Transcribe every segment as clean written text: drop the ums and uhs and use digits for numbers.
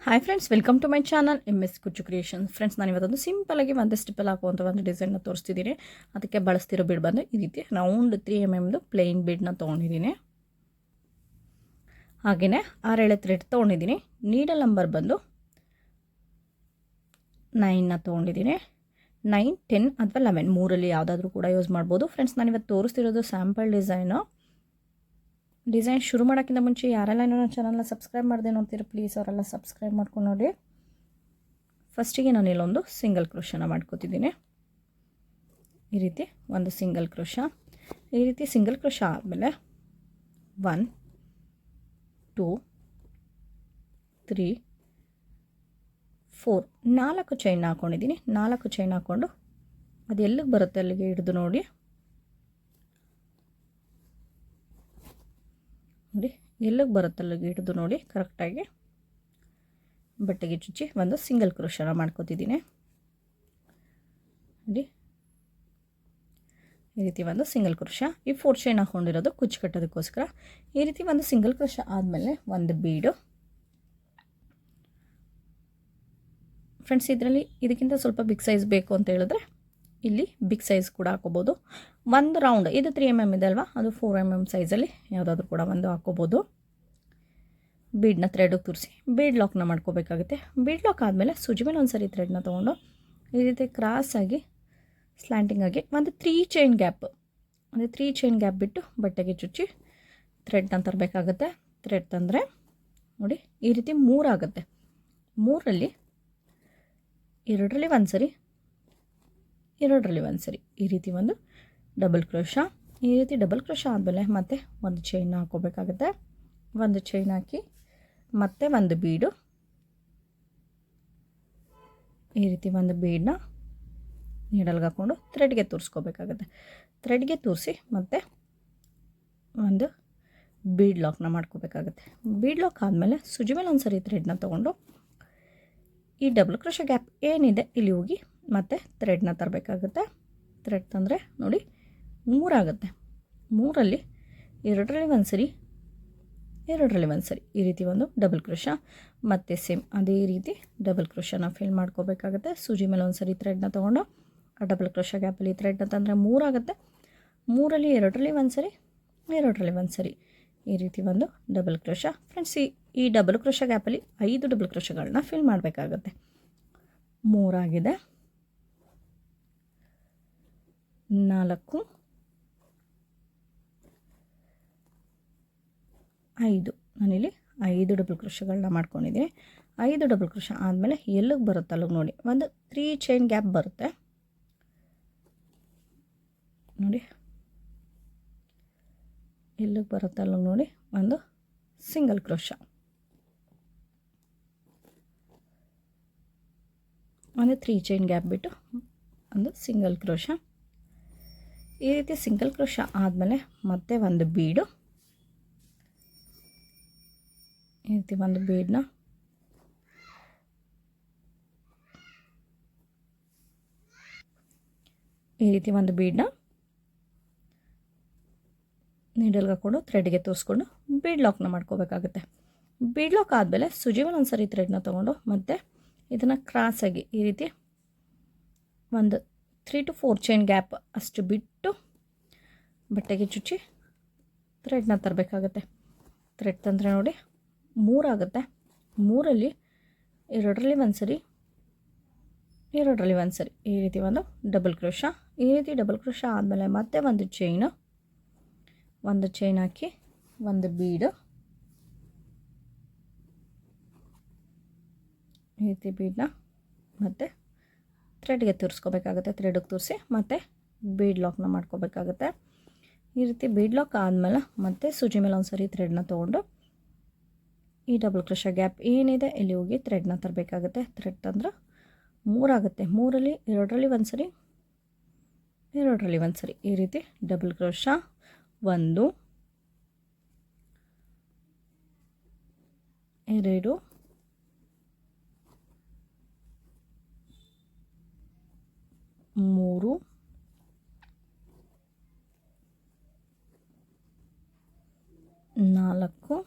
Hi friends, welcome to my channel MS Kuchchu creation. Friends, ನಾನು ಇವತ್ತೊಂದು ಸಿಂಪಲಾಗಿ ಒಂದು ಸ್ಟಿಪ್ಪಲ್ಲಿ ಹಾಕುವಂಥ ಒಂದು ಡಿಸೈನ್ನ ತೋರಿಸ್ತಿದ್ದೀನಿ. ಅದಕ್ಕೆ ಬಳಸ್ತಿರೋ ಬೀಡ್ ಬಂದು ಈ ರೀತಿ ರೌಂಡ್ 3mm ಪ್ಲೇನ್ ಬೀಡನ್ನ ತೊಗೊಂಡಿದ್ದೀನಿ. ಹಾಗೆಯೇ 6 ಎಳೆ ಥ್ರೆಡ್ ತೊಗೊಂಡಿದ್ದೀನಿ. ನೀಡಲ್ ನಂಬರ್ ಬಂದು 9ನ ತೊಗೊಂಡಿದ್ದೀನಿ. 9, 10 ಅಥವಾ 11 ಮೂರಲ್ಲಿ ಯಾವುದಾದ್ರೂ ಕೂಡ ಯೂಸ್ ಮಾಡ್ಬೋದು. ಫ್ರೆಂಡ್ಸ್, ನಾನಿವತ್ತು ತೋರಿಸ್ತಿರೋದು ಸ್ಯಾಂಪಲ್ ಡಿಸೈನ್ ಶುರು ಮಾಡೋಕ್ಕಿಂತ ಮುಂಚೆ ಯಾರೆಲ್ಲ ನನ್ನ ಚಾನಲ್ನ ಸಬ್ಸ್ಕ್ರೈಬ್ ಮಾಡದೆ ನೋಡ್ತೀರ, ಪ್ಲೀಸ್ ಅವರೆಲ್ಲ ಸಬ್ಸ್ಕ್ರೈಬ್ ಮಾಡ್ಕೊಂಡು ನೋಡಿ. ಫಸ್ಟಿಗೆ ನಾನು ಇಲ್ಲೊಂದು ಸಿಂಗಲ್ ಕ್ರೋಶನ ಮಾಡ್ಕೋತಿದ್ದೀನಿ. ಈ ರೀತಿ ಒಂದು ಸಿಂಗಲ್ ಕ್ರೋಶ. ಈ ರೀತಿ ಸಿಂಗಲ್ ಕ್ರೋಶ ಆದಮೇಲೆ 1 2 3 4 4 ಚೈನ್ ಹಾಕ್ಕೊಂಡಿದ್ದೀನಿ. 4 ಚೈನ್ ಹಾಕ್ಕೊಂಡು ಅದು ಎಲ್ಲಿಗೆ ಬರುತ್ತೆ ಅಲ್ಲಿಗೆ ಹಿಡಿದು ನೋಡಿ ಎಲ್ಲಿಗೆ ಬರುತ್ತೆ ಅಲ್ಲಿಗೆ ಹಿಡಿದು ನೋಡಿ ಕರೆಕ್ಟಾಗಿ ಬಟ್ಟೆಗೆ ಚುಚ್ಚಿ ಒಂದು ಸಿಂಗಲ್ ಕ್ರೋಶನ ಮಾಡ್ಕೋತಿದ್ದೀನಿ. ನೋಡಿ, ಈ ರೀತಿ ಒಂದು ಸಿಂಗಲ್ ಕ್ರೋಶ. ಈ 4 ಚೈನ್ ಹಾಕ್ಕೊಂಡಿರೋದು ಕುಚ್ಚು ಕಟ್ಟೋದಕ್ಕೋಸ್ಕರ. ಈ ರೀತಿ ಒಂದು ಸಿಂಗಲ್ ಕ್ರೋಶ ಆದಮೇಲೆ ಒಂದು ಬೀಡು. ಫ್ರೆಂಡ್ಸ್, ಇದರಲ್ಲಿ ಇದಕ್ಕಿಂತ ಸ್ವಲ್ಪ ಬಿಗ್ ಸೈಜ್ ಬೇಕು ಅಂತ ಹೇಳಿದ್ರೆ ಇಲ್ಲಿ ಬಿಗ್ ಸೈಜ್ ಕೂಡ ಹಾಕೋಬೋದು. ಒಂದು ರೌಂಡ್ ಇದು 3mm ಇದೆ ಅಲ್ವಾ, ಅದು 4mm ಸೈಜಲ್ಲಿ ಯಾವುದಾದ್ರೂ ಕೂಡ ಒಂದು ಹಾಕೋಬೋದು. ಬೀಡನ್ನ ಥ್ರೆಡಿಗೆ ತುರಿಸಿ ಬೀಡ್ ಲಾಕ್ನ ಮಾಡ್ಕೋಬೇಕಾಗುತ್ತೆ. ಬೀಡ್ ಲಾಕ್ ಆದಮೇಲೆ ಸೂಜಿ ಮೇಲೆ ಒಂದು ಸರಿ ಥ್ರೆಡ್ನ ತೊಗೊಂಡು ಈ ರೀತಿ ಕ್ರಾಸಾಗಿ ಸ್ಲ್ಯಾಂಟಿಂಗಾಗಿ ಒಂದು 3 ಚೈನ್ ಗ್ಯಾಪ್, ಅಂದರೆ 3 ಚೈನ್ ಗ್ಯಾಪ್ ಬಿಟ್ಟು ಬಟ್ಟೆಗೆ ಚುಚ್ಚಿ ಥ್ರೆಡ್ನ ತರಬೇಕಾಗುತ್ತೆ. ಥ್ರೆಡ್ ತಂದರೆ ನೋಡಿ ಈ ರೀತಿ 3 ಆಗುತ್ತೆ. 3ರಲ್ಲಿ 2ರಲ್ಲಿ ಒಂದು ಸರಿ, 2ರಲ್ಲಿ ಒಂದು ಸರಿ, ಈ ರೀತಿ ಒಂದು ಡಬಲ್ ಕ್ರೋಶ. ಈ ರೀತಿ ಡಬಲ್ ಕ್ರೋಶ ಆದಮೇಲೆ ಮತ್ತೆ ಒಂದು ಚೈನ್ ಹಾಕೋಬೇಕಾಗುತ್ತೆ. ಒಂದು ಚೈನ್ ಹಾಕಿ ಮತ್ತೆ ಒಂದು ಬೀಡು, ಈ ರೀತಿ ಒಂದು ಬೀಡನ್ನ ನೀಡಲ್ಗೆ ಹಾಕ್ಕೊಂಡು ಥ್ರೆಡ್ಗೆ ತೂರಿಸ್ಕೋಬೇಕಾಗುತ್ತೆ. ಥ್ರೆಡ್ಗೆ ತೂರಿಸಿ ಮತ್ತೆ ಒಂದು ಬೀಡ್ ಲಾಕ್ನ ಮಾಡ್ಕೋಬೇಕಾಗುತ್ತೆ. ಬೀಡ್ ಲಾಕ್ ಆದಮೇಲೆ ಸುಜಿ ಮೇಲೆ ಒಂದು ಸರಿ ಥ್ರೆಡ್ನ ತೊಗೊಂಡು ಈ ಡಬಲ್ ಕ್ರೋಶ ಗ್ಯಾಪ್ ಏನಿದೆ ಇಲ್ಲಿ ಹೋಗಿ ಮತ್ತು ಥ್ರೆಡ್ನ ತರಬೇಕಾಗುತ್ತೆ. ಥ್ರೆಡ್ ತಂದರೆ ನೋಡಿ 3 ಆಗುತ್ತೆ. 3ರಲ್ಲಿ 2ರಲ್ಲಿ ಒಂದು ಸರಿ, 2ರಲ್ಲಿ ಒಂದು ಸರಿ, ಈ ರೀತಿ ಒಂದು ಡಬಲ್ ಕ್ರೋಶ. ಮತ್ತು ಸೇಮ್ ಅದೇ ರೀತಿ ಡಬಲ್ ಕ್ರೋಶನ ಫಿಲ್ ಮಾಡ್ಕೋಬೇಕಾಗುತ್ತೆ. ಸೂಜಿ ಮೇಲೆ ಒಂದು ಸರಿ ಥ್ರೆಡ್ನ ತೊಗೊಂಡು ಆ ಡಬಲ್ ಕ್ರೋಶ ಗ್ಯಾಪಲ್ಲಿ ಥ್ರೆಡ್ನ ತಂದರೆ 3 ಆಗುತ್ತೆ. 3ರಲ್ಲಿ 2ರಲ್ಲಿ ಒಂದು ಸರಿ, 2ರಲ್ಲಿ ಒಂದು ಸರಿ, ಈ ರೀತಿ ಒಂದು ಡಬಲ್ ಕ್ರೋಶ. ಫ್ರೆಂಡ್ಸ್, ಈ ಡಬಲ್ ಕ್ರೋಶ ಗ್ಯಾಪಲ್ಲಿ 5 ಡಬಲ್ ಕ್ರೋಶಗಳನ್ನ ಫಿಲ್ ಮಾಡಬೇಕಾಗುತ್ತೆ. 3 ಆಗಿದೆ. 4 5 ನಾನಿಲ್ಲಿ 5 ಡಬಲ್ ಕ್ರೋಶಗಳನ್ನ ಮಾಡ್ಕೊಂಡಿದ್ದೀನಿ. 5 ಡಬಲ್ ಕ್ರೋಶ ಆದಮೇಲೆ ಎಲ್ಲಿಗೆ ಬರುತ್ತೆ ಅಲ್ಲಿಗೆ ನೋಡಿ ಒಂದು 3 ಚೈನ್ ಗ್ಯಾಪ್ ಬರುತ್ತೆ ನೋಡಿ, ಎಲ್ಲಿಗೆ ಬರುತ್ತೆ ಅಲ್ಲಿಗೆ ನೋಡಿ ಒಂದು ಸಿಂಗಲ್ ಕ್ರೋಶ, ಒಂದು 3 ಚೈನ್ ಗ್ಯಾಪ್ ಬಿಟ್ಟು ಒಂದು ಸಿಂಗಲ್ ಕ್ರೋಶ. ಈ ರೀತಿ ಸಿಂಗಲ್ ಕ್ರೋಶ ಆದಮೇಲೆ ಮತ್ತೆ ಒಂದು ಬೀಡು, ಈ ರೀತಿ ಒಂದು ಬೀಡನ್ನ ನೀಡಲ್ಗೆ ಹಾಕ್ಕೊಂಡು ಥ್ರೆಡ್ಗೆ ತೋರಿಸ್ಕೊಂಡು ಬೀಡ್ ಲಾಕ್ನ ಮಾಡ್ಕೋಬೇಕಾಗುತ್ತೆ. ಬೀಡ್ ಲಾಕ್ ಆದಮೇಲೆ ಸುಜಿ ಮೇಲೆ ಒಂದು ಸರಿ ಥ್ರೆಡ್ನ ತೊಗೊಂಡು ಮತ್ತು ಇದನ್ನು ಕ್ರಾಸಾಗಿ ಈ ರೀತಿ ಒಂದು 3 to 4 ಚೈನ್ ಗ್ಯಾಪ್ ಅಷ್ಟು ಬಿಟ್ಟು ಬಟ್ಟೆಗೆ ಚುಚ್ಚಿ ಥ್ರೆಡ್ನ ತರಬೇಕಾಗುತ್ತೆ. ಥ್ರೆಡ್ ತಂದರೆ ನೋಡಿ 3 ಆಗುತ್ತೆ. 3ರಲ್ಲಿ 2ರಲ್ಲಿ ಒಂದು ಸರಿ, 2ರಲ್ಲಿ ಒಂದು ಸರಿ, ಈ ರೀತಿ ಒಂದು ಡಬಲ್ ಕ್ರೋಶ. ಈ ರೀತಿ ಡಬಲ್ ಕ್ರೋಶ ಆದಮೇಲೆ ಮತ್ತೆ ಒಂದು ಚೈನ್ ಹಾಕಿ ಒಂದು ಬೀಡು, ಈ ರೀತಿ ಬೀಡನ್ನ ಮತ್ತು ಥ್ರೆಡ್ಗೆ ತೂರಿಸ್ಕೋಬೇಕಾಗುತ್ತೆ. ಥ್ರೆಡ್ಗೆ ತೂರಿಸಿ ಮತ್ತು ಬೀಡ್ ಲಾಕ್ನ ಮಾಡ್ಕೋಬೇಕಾಗುತ್ತೆ. ಈ ರೀತಿ ಬೀಡ್ ಲಾಕ್ ಆದಮೇಲೆ ಮತ್ತೆ ಸೂಜಿ ಮೇಲೆ ಒಂದು ಸರಿ ಥ್ರೆಡ್ನ ತೊಗೊಂಡು ಈ ಡಬಲ್ ಕ್ರೋಶ ಗ್ಯಾಪ್ ಏನಿದೆ ಇಲ್ಲಿ ಹೋಗಿ ಥ್ರೆಡ್ನ ತರಬೇಕಾಗುತ್ತೆ. ಥ್ರೆಡ್ ತಂದ್ರೆ 3 ಆಗುತ್ತೆ. 3ರಲ್ಲಿ 2ರಲ್ಲಿ ಒಂದು ಸರಿ, 2ರಲ್ಲಿ ಒಂದು ಸರಿ, ಈ ರೀತಿ ಡಬಲ್ ಕ್ರೋಶ. 1 2 3 4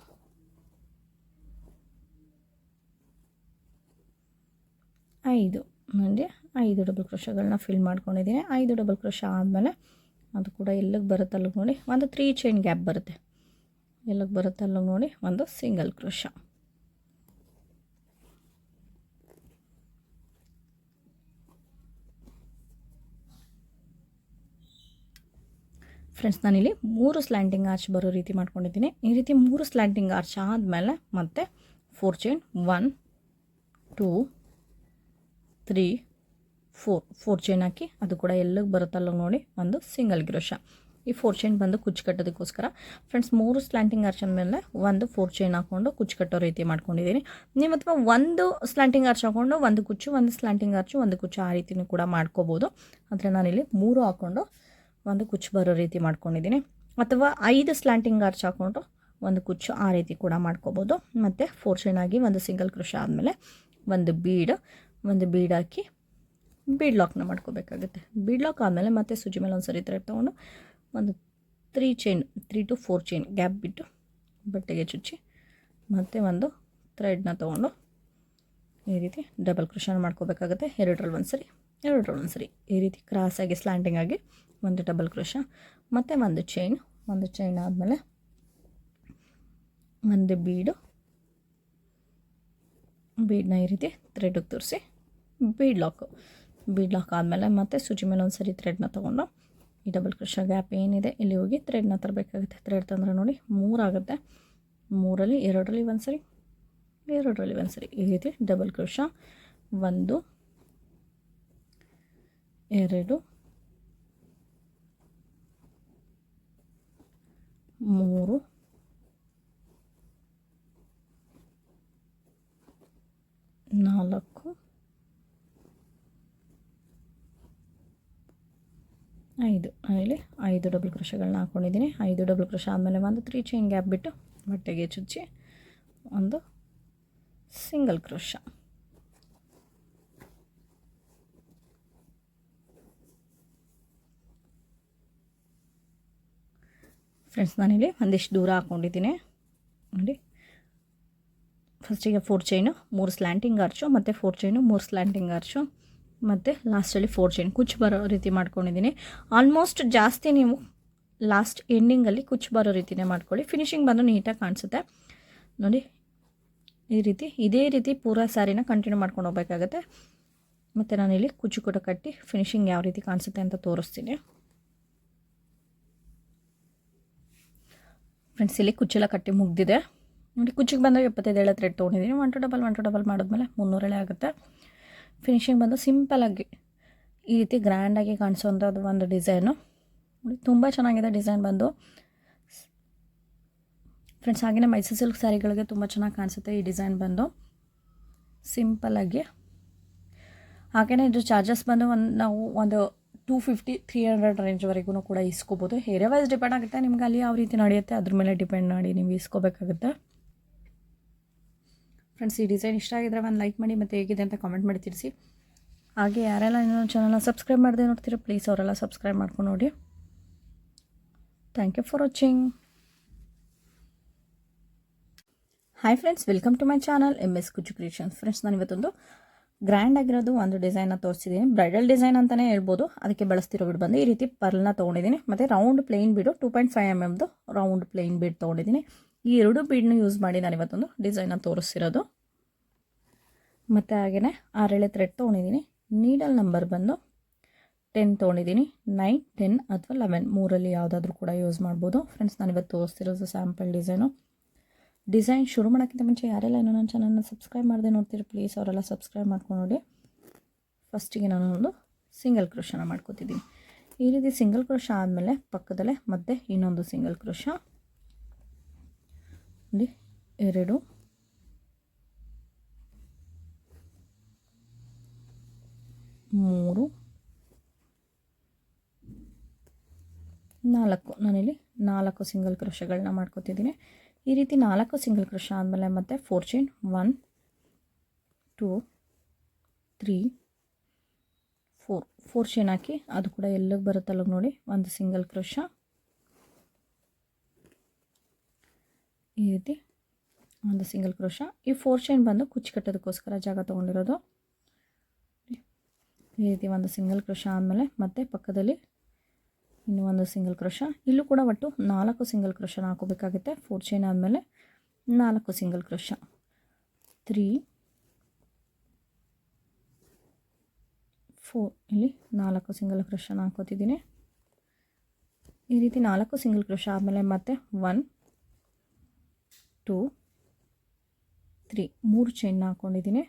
5 ಅಂದರೆ 5 ಡಬಲ್ ಕ್ರೋಶಗಳನ್ನ ಫಿಲ್ ಮಾಡ್ಕೊಂಡಿದ್ದೀನಿ. 5 ಡಬಲ್ ಕ್ರೋಶ ಆದಮೇಲೆ ಅದು ಕೂಡ ಎಲ್ಲಿಗೆ ಬರುತ್ತೆ ಅಲ್ಲಿಗೆ ನೋಡಿ ಒಂದು 3 ಚೈನ್ ಗ್ಯಾಪ್ ಬರುತ್ತೆ. ಎಲ್ಲಿಗೆ ಬರುತ್ತೆ ಅಲ್ಲಿಗೆ ನೋಡಿ ಒಂದು ಸಿಂಗಲ್ ಕ್ರೋಶ. ಫ್ರೆಂಡ್ಸ್ ನಾನಿಲ್ಲಿ 3 ಸ್ಲ್ಯಾಂಟಿಂಗ್ ಆರ್ಚ್ ಬರೋ ರೀತಿ ಮಾಡ್ಕೊಂಡಿದ್ದೀನಿ. ಈ ರೀತಿ 3 ಸ್ಲ್ಯಾಂಟಿಂಗ್ ಆರ್ಚ್ ಆದಮೇಲೆ ಮತ್ತೆ 4 ಚೈನ್ 1 2 3 4 ಚೈನ್ ಹಾಕಿ ಅದು ಕೂಡ ಎಲ್ಲಿಗೆ ಬರುತ್ತಲ್ಲ ನೋಡಿ ಒಂದು ಸಿಂಗಲ್ ಕ್ರೋಶ. ಈ 4 ಚೈನ್ ಬಂದು ಕುಚ್ಚು ಕಟ್ಟೋದಕ್ಕೋಸ್ಕರ ಫ್ರೆಂಡ್ಸ್ 3 ಸ್ಲ್ಯಾಂಟಿಂಗ್ ಆರ್ಚ್ ಮೇಲೆ ಒಂದು 4 ಚೈನ್ ಹಾಕ್ಕೊಂಡು ಕುಚ್ಚು ಕಟ್ಟೋ ರೀತಿ ಮಾಡ್ಕೊಂಡಿದ್ದೀನಿ. ನೀವು ಅಥವಾ ಒಂದು ಸ್ಲ್ಯಾಂಟಿಂಗ್ ಆರ್ಚ್ ಹಾಕ್ಕೊಂಡು ಒಂದು ಕುಚ್ಚು, ಒಂದು ಸ್ಲ್ಯಾಂಟಿಂಗ್ ಆರ್ಚು, ಒಂದು ಕುಚ್ಚು ಆ ರೀತಿಯೂ ಕೂಡ ಮಾಡ್ಕೋಬೋದು. ಆದರೆ ನಾನಿಲ್ಲಿ 3 ಹಾಕ್ಕೊಂಡು ಒಂದು ಕುಚ್ಚು ಬರೋ ರೀತಿ ಮಾಡ್ಕೊಂಡಿದ್ದೀನಿ. ಅಥವಾ 5 ಸ್ಲ್ಯಾಂಟಿಂಗ್ ಆರ್ಚ್ ಹಾಕ್ಕೊಂಡು ಒಂದು ಕುಚ್ಚು ಆ ರೀತಿ ಕೂಡ ಮಾಡ್ಕೋಬೋದು. ಮತ್ತು 4 ಚೈನ್ ಆಗಿ ಒಂದು ಸಿಂಗಲ್ ಕ್ರೋಶ ಆದಮೇಲೆ ಒಂದು ಬೀಡ್ ಹಾಕಿ ಬೀಡ್ ಲಾಕ್ನ ಮಾಡ್ಕೋಬೇಕಾಗುತ್ತೆ. ಬೀಡ್ ಲಾಕ್ ಆದಮೇಲೆ ಮತ್ತೆ ಸೂಜಿ ಮೇಲೆ ಒಂದು ಸರಿ ಥ್ರೆಡ್ ತೊಗೊಂಡು ಒಂದು 3 to 4 ಚೈನ್ ಗ್ಯಾಪ್ ಬಿಟ್ಟು ಬಟ್ಟೆಗೆ ಚುಚ್ಚಿ ಮತ್ತು ಒಂದು ಥ್ರೆಡ್ನ ತೊಗೊಂಡು ಈ ರೀತಿ ಡಬಲ್ ಕ್ರೋಶನ ಮಾಡ್ಕೋಬೇಕಾಗುತ್ತೆ. ಎರಡರಲ್ಲಿ ಒಂದು ಸರಿ ಈ ರೀತಿ ಕ್ರಾಸಾಗಿ ಸ್ಲ್ಯಾಂಟಿಂಗ್ ಆಗಿ ಒಂದು ಡಬಲ್ ಕ್ರೋಶ ಮತ್ತು ಒಂದು ಚೈನ್ ಆದಮೇಲೆ ಒಂದು ಬೀಡನ್ನ ಈ ರೀತಿ ಥ್ರೆಡ್ಗೆ ತೋರಿಸಿ ಬೀಡ್ ಲಾಕ್ ಆದಮೇಲೆ ಮತ್ತೆ ಸೂಜಿ ಮೇಲೆ ಒಂದು ಸರಿ ಥ್ರೆಡ್ನ ತೊಗೊಂಡು ಈ ಡಬಲ್ ಕ್ರೋಶ ಗ್ಯಾಪ್ ಏನಿದೆ ಇಲ್ಲಿ ಹೋಗಿ ಥ್ರೆಡ್ನ ತರಬೇಕಾಗುತ್ತೆ. ಥ್ರೆಡ್ ತಂದರೆ ನೋಡಿ 3 ಆಗುತ್ತೆ. 3ರಲ್ಲಿ ಎರಡರಲ್ಲಿ ಒಂದು ಸರಿ ಈ ರೀತಿ ಡಬಲ್ ಕ್ರೋಶ 1 2 3 4 5 ಅಲ್ಲಿ 5 ಡಬಲ್ ಕ್ರೋಶಗಳನ್ನ ಹಾಕ್ಕೊಂಡಿದ್ದೀನಿ. 5 ಡಬಲ್ ಕ್ರೋಶ ಆದಮೇಲೆ ಒಂದು 3 ಚೈನ್ ಗ್ಯಾಪ್ ಬಿಟ್ಟು ಬಟ್ಟೆಗೆ ಚುಚ್ಚಿ ಒಂದು ಸಿಂಗಲ್ ಕ್ರೋಶ. ಫ್ರೆಂಡ್ಸ್ ನಾನಿಲ್ಲಿ ಒಂದಿಷ್ಟು ದೂರ ಹಾಕ್ಕೊಂಡಿದ್ದೀನಿ ನೋಡಿ. ಫಸ್ಟಿಗೆ 4 ಚೈನು 3 ಸ್ಲ್ಯಾಂಟಿಂಗ್ ಆರ್ಚು ಮತ್ತು 4 ಚೈನು 3 ಸ್ಲ್ಯಾಂಟಿಂಗ್ ಆರ್ಚು ಮತ್ತು ಲಾಸ್ಟಲ್ಲಿ 4 ಚೈನ್ ಕುಚ್ಚು ಬರೋ ರೀತಿ ಮಾಡ್ಕೊಂಡಿದ್ದೀನಿ. ಆಲ್ಮೋಸ್ಟ್ ಜಾಸ್ತಿ ನೀವು ಲಾಸ್ಟ್ ಎಂಡಿಂಗಲ್ಲಿ ಕುಚ್ಚು ಬರೋ ರೀತಿಯೇ ಮಾಡ್ಕೊಳ್ಳಿ. ಫಿನಿಶಿಂಗ್ ಬಂದು ನೀಟಾಗಿ ಕಾಣಿಸುತ್ತೆ ನೋಡಿ. ಇದೇ ರೀತಿ ಪೂರಾ ಸ್ಯಾರಿನ ಕಂಟಿನ್ಯೂ ಮಾಡ್ಕೊಂಡು ಹೋಗಬೇಕಾಗತ್ತೆ. ಮತ್ತು ನಾನಿಲ್ಲಿ ಕುಚ್ಚು ಕೂಡ ಕಟ್ಟಿ ಫಿನಿಶಿಂಗ್ ಯಾವ ರೀತಿ ಕಾಣಿಸುತ್ತೆ ಅಂತ ತೋರಿಸ್ತೀನಿ. ಫ್ರೆಂಡ್ಸ್ ಇಲ್ಲಿ ಕುಚ್ಚೆಲ್ಲ ಕಟ್ಟಿ ಮುಗ್ದಿದೆ ನೋಡಿ. ಕುಚ್ಚಿಗೆ ಬಂದು 75 ಎಳೆ ಥ್ರೆಡ್ ತೊಗೊಂಡಿದ್ದೀನಿ. 1 to ಡಬಲ್ ಮಾಡಿದ್ಮೇಲೆ 300 ಎಳೆ ಆಗುತ್ತೆ. ಫಿನಿಶಿಂಗ್ ಬಂದು ಸಿಂಪಲಾಗಿ ಈ ರೀತಿ ಗ್ರ್ಯಾಂಡಾಗಿ ಕಾಣಿಸೋವಂಥದ್ದು ಒಂದು ಡಿಸೈನು ನೋಡಿ. ತುಂಬ ಚೆನ್ನಾಗಿದೆ ಡಿಸೈನ್ ಬಂದು ಫ್ರೆಂಡ್ಸ್. ಹಾಗೆಯೇ ಮೈಸೂರು ಸಿಲ್ಕ್ ಸ್ಯಾರಿಗಳಿಗೆ ತುಂಬ ಚೆನ್ನಾಗಿ ಕಾಣಿಸುತ್ತೆ ಈ ಡಿಸೈನ್ ಬಂದು ಸಿಂಪಲಾಗಿ. ಹಾಗೆಯೇ ಇದು ಚಾರ್ಜಸ್ ಬಂದು ನಾವು ಒಂದು 250-300 ರೇಂಜ್ವರೆಗೂ ಕೂಡ ಇಸ್ಕೋಬೋದು. ಏರಿಯಾ ವೈಸ್ ಡಿಪೆಂಡ್ ಆಗುತ್ತೆ. ನಿಮ್ಗೆ ಅಲ್ಲಿ ಯಾವ ರೀತಿ ನಡೆಯುತ್ತೆ ಅದ್ರ ಮೇಲೆ ಡಿಪೆಂಡ್ ಮಾಡಿ ನೀವು ಇಸ್ಕೋಬೇಕಾಗುತ್ತೆ. ಫ್ರೆಂಡ್ಸ್ ಈ ಡಿಸೈನ್ ಇಷ್ಟ ಆಗಿದ್ರೆ ಒಂದು ಲೈಕ್ ಮಾಡಿ ಮತ್ತು ಹೇಗಿದೆ ಅಂತ ಕಾಮೆಂಟ್ ಮಾಡಿ ತಿಳಿಸಿ. ಹಾಗೆ ಯಾರೆಲ್ಲ ಇನ್ನೊಂದು ಚಾನಲ್ನ ಸಬ್ಸ್ಕ್ರೈಬ್ ಮಾಡದೆ ನೋಡ್ತೀರಾ ಪ್ಲೀಸ್ ಅವರೆಲ್ಲ ಸಬ್ಸ್ಕ್ರೈಬ್ ಮಾಡ್ಕೊಂಡು ನೋಡಿ. Thank you for watching. Hi friends, welcome to my channel MS Kuchchu creations. Friends ನಾನು ಇವತ್ತೊಂದು ಗ್ರ್ಯಾಂಡ್ ಆಗಿರೋದು ಒಂದು ಡಿಸೈನ್ನ ತೋರಿಸಿದ್ದೀನಿ. ಬ್ರೈಡಲ್ ಡಿಸೈನ್ ಅಂತಲೇ ಹೇಳ್ಬೋದು. ಅದಕ್ಕೆ ಬಳಸ್ತಿರೋ ಬಿಡ್ ಬಂದು ಈ ರೀತಿ ಪರ್ಲ್ನ ತೊಗೊಂಡಿದ್ದೀನಿ. ಮತ್ತು ರೌಂಡ್ ಪ್ಲೇನ್ ಬೀಡು 2.5 mm ರೌಂಡ್ ಪ್ಲೇನ್ ಬೀಡ್ ತೊಗೊಂಡಿದ್ದೀನಿ. ಈ 2 ಬೀಡ್ನ ಯೂಸ್ ಮಾಡಿ ನಾನು ಇವತ್ತೊಂದು ಡಿಸೈನ್ನ ತೋರಿಸಿರೋದು. ಮತ್ತು ಹಾಗೆಯೇ 6 ಎಳೆ ಥ್ರೆಡ್ ತೊಗೊಂಡಿದ್ದೀನಿ. ನೀಡಲ್ ನಂಬರ್ ಬಂದು 10 ತೊಗೊಂಡಿದ್ದೀನಿ. 9, 10 ಅಥವಾ 11 ಮೂರಲ್ಲಿ ಯಾವುದಾದ್ರೂ ಕೂಡ ಯೂಸ್ ಮಾಡ್ಬೋದು. ಫ್ರೆಂಡ್ಸ್ ನಾನು ಇವತ್ತು ತೋರಿಸ್ತಿರೋದು ಸ್ಯಾಂಪಲ್ ಡಿಸೈನ್ ಶುರು ಮಾಡೋಕ್ಕಿಂತ ಮುಂಚೆ ಯಾರೆಲ್ಲ ಇನ್ನೂ ನನ್ನ ಚಾನಲ್ನ ಸಬ್ಸ್ಕ್ರೈಬ್ ಮಾಡದೆ ನೋಡ್ತೀರಿ ಪ್ಲೀಸ್ ಅವರೆಲ್ಲ ಸಬ್ಸ್ಕ್ರೈಬ್ ಮಾಡ್ಕೊಂಡು ನೋಡಿ. ಫಸ್ಟಿಗೆ ನಾನು ಒಂದು ಸಿಂಗಲ್ ಕ್ರೋಶನ ಮಾಡ್ಕೋತಿದ್ದೀನಿ. ಈ ರೀತಿ ಸಿಂಗಲ್ ಕ್ರೋಶ ಆದಮೇಲೆ ಪಕ್ಕದಲ್ಲೇ ಮತ್ತೆ ಇನ್ನೊಂದು ಸಿಂಗಲ್ ಕ್ರೋಶ ನೋಡಿ. 2 3 4 ನಾನಿಲ್ಲಿ 4 ಸಿಂಗಲ್ ಕ್ರೋಶಗಳನ್ನ ಮಾಡ್ಕೋತಿದ್ದೀನಿ. ಈ ರೀತಿ 4 ಸಿಂಗಲ್ ಕ್ರೋಶ ಆದಮೇಲೆ ಮತ್ತೆ 4 ಚೈನ್ 1 2 3 4 ಚೈನ್ ಹಾಕಿ ಅದು ಕೂಡ ಎಲ್ಲಿಗೆ ಬರುತ್ತಲ್ಲ ನೋಡಿ ಒಂದು ಸಿಂಗಲ್ ಕ್ರೋಶ. ಈ ರೀತಿ ಒಂದು ಸಿಂಗಲ್ ಕ್ರೋಶ. ಈ 4 ಚೈನ್ ಬಂದು ಕುಚ್ಚು ಕಟ್ಟೋದಕ್ಕೋಸ್ಕರ ಜಾಗ ತೊಗೊಂಡಿರೋದು. ಈ ರೀತಿ ಒಂದು ಸಿಂಗಲ್ ಕ್ರೋಶ ಆದಮೇಲೆ ಮತ್ತೆ ಪಕ್ಕದಲ್ಲಿ ಇನ್ನೂ ಒಂದು ಸಿಂಗಲ್ ಕ್ರೋಶ. ಇಲ್ಲೂ ಕೂಡ ಒಟ್ಟು 4 ಸಿಂಗಲ್ ಕ್ರೋಶನ ಹಾಕೋಬೇಕಾಗುತ್ತೆ. 4 ಚೈನ್ ಆದಮೇಲೆ 4 ಸಿಂಗಲ್ ಕ್ರೋಶ, 3 4, ಇಲ್ಲಿ 4 ಸಿಂಗಲ್ ಕ್ರೋಶನ ಹಾಕೋತಿದ್ದೀನಿ. ಈ ರೀತಿ 4 ಸಿಂಗಲ್ ಕ್ರೋಶ ಆದಮೇಲೆ ಮತ್ತೆ 1 2 3 3 ಚೈನ್ನ ಹಾಕ್ಕೊಂಡಿದ್ದೀನಿ.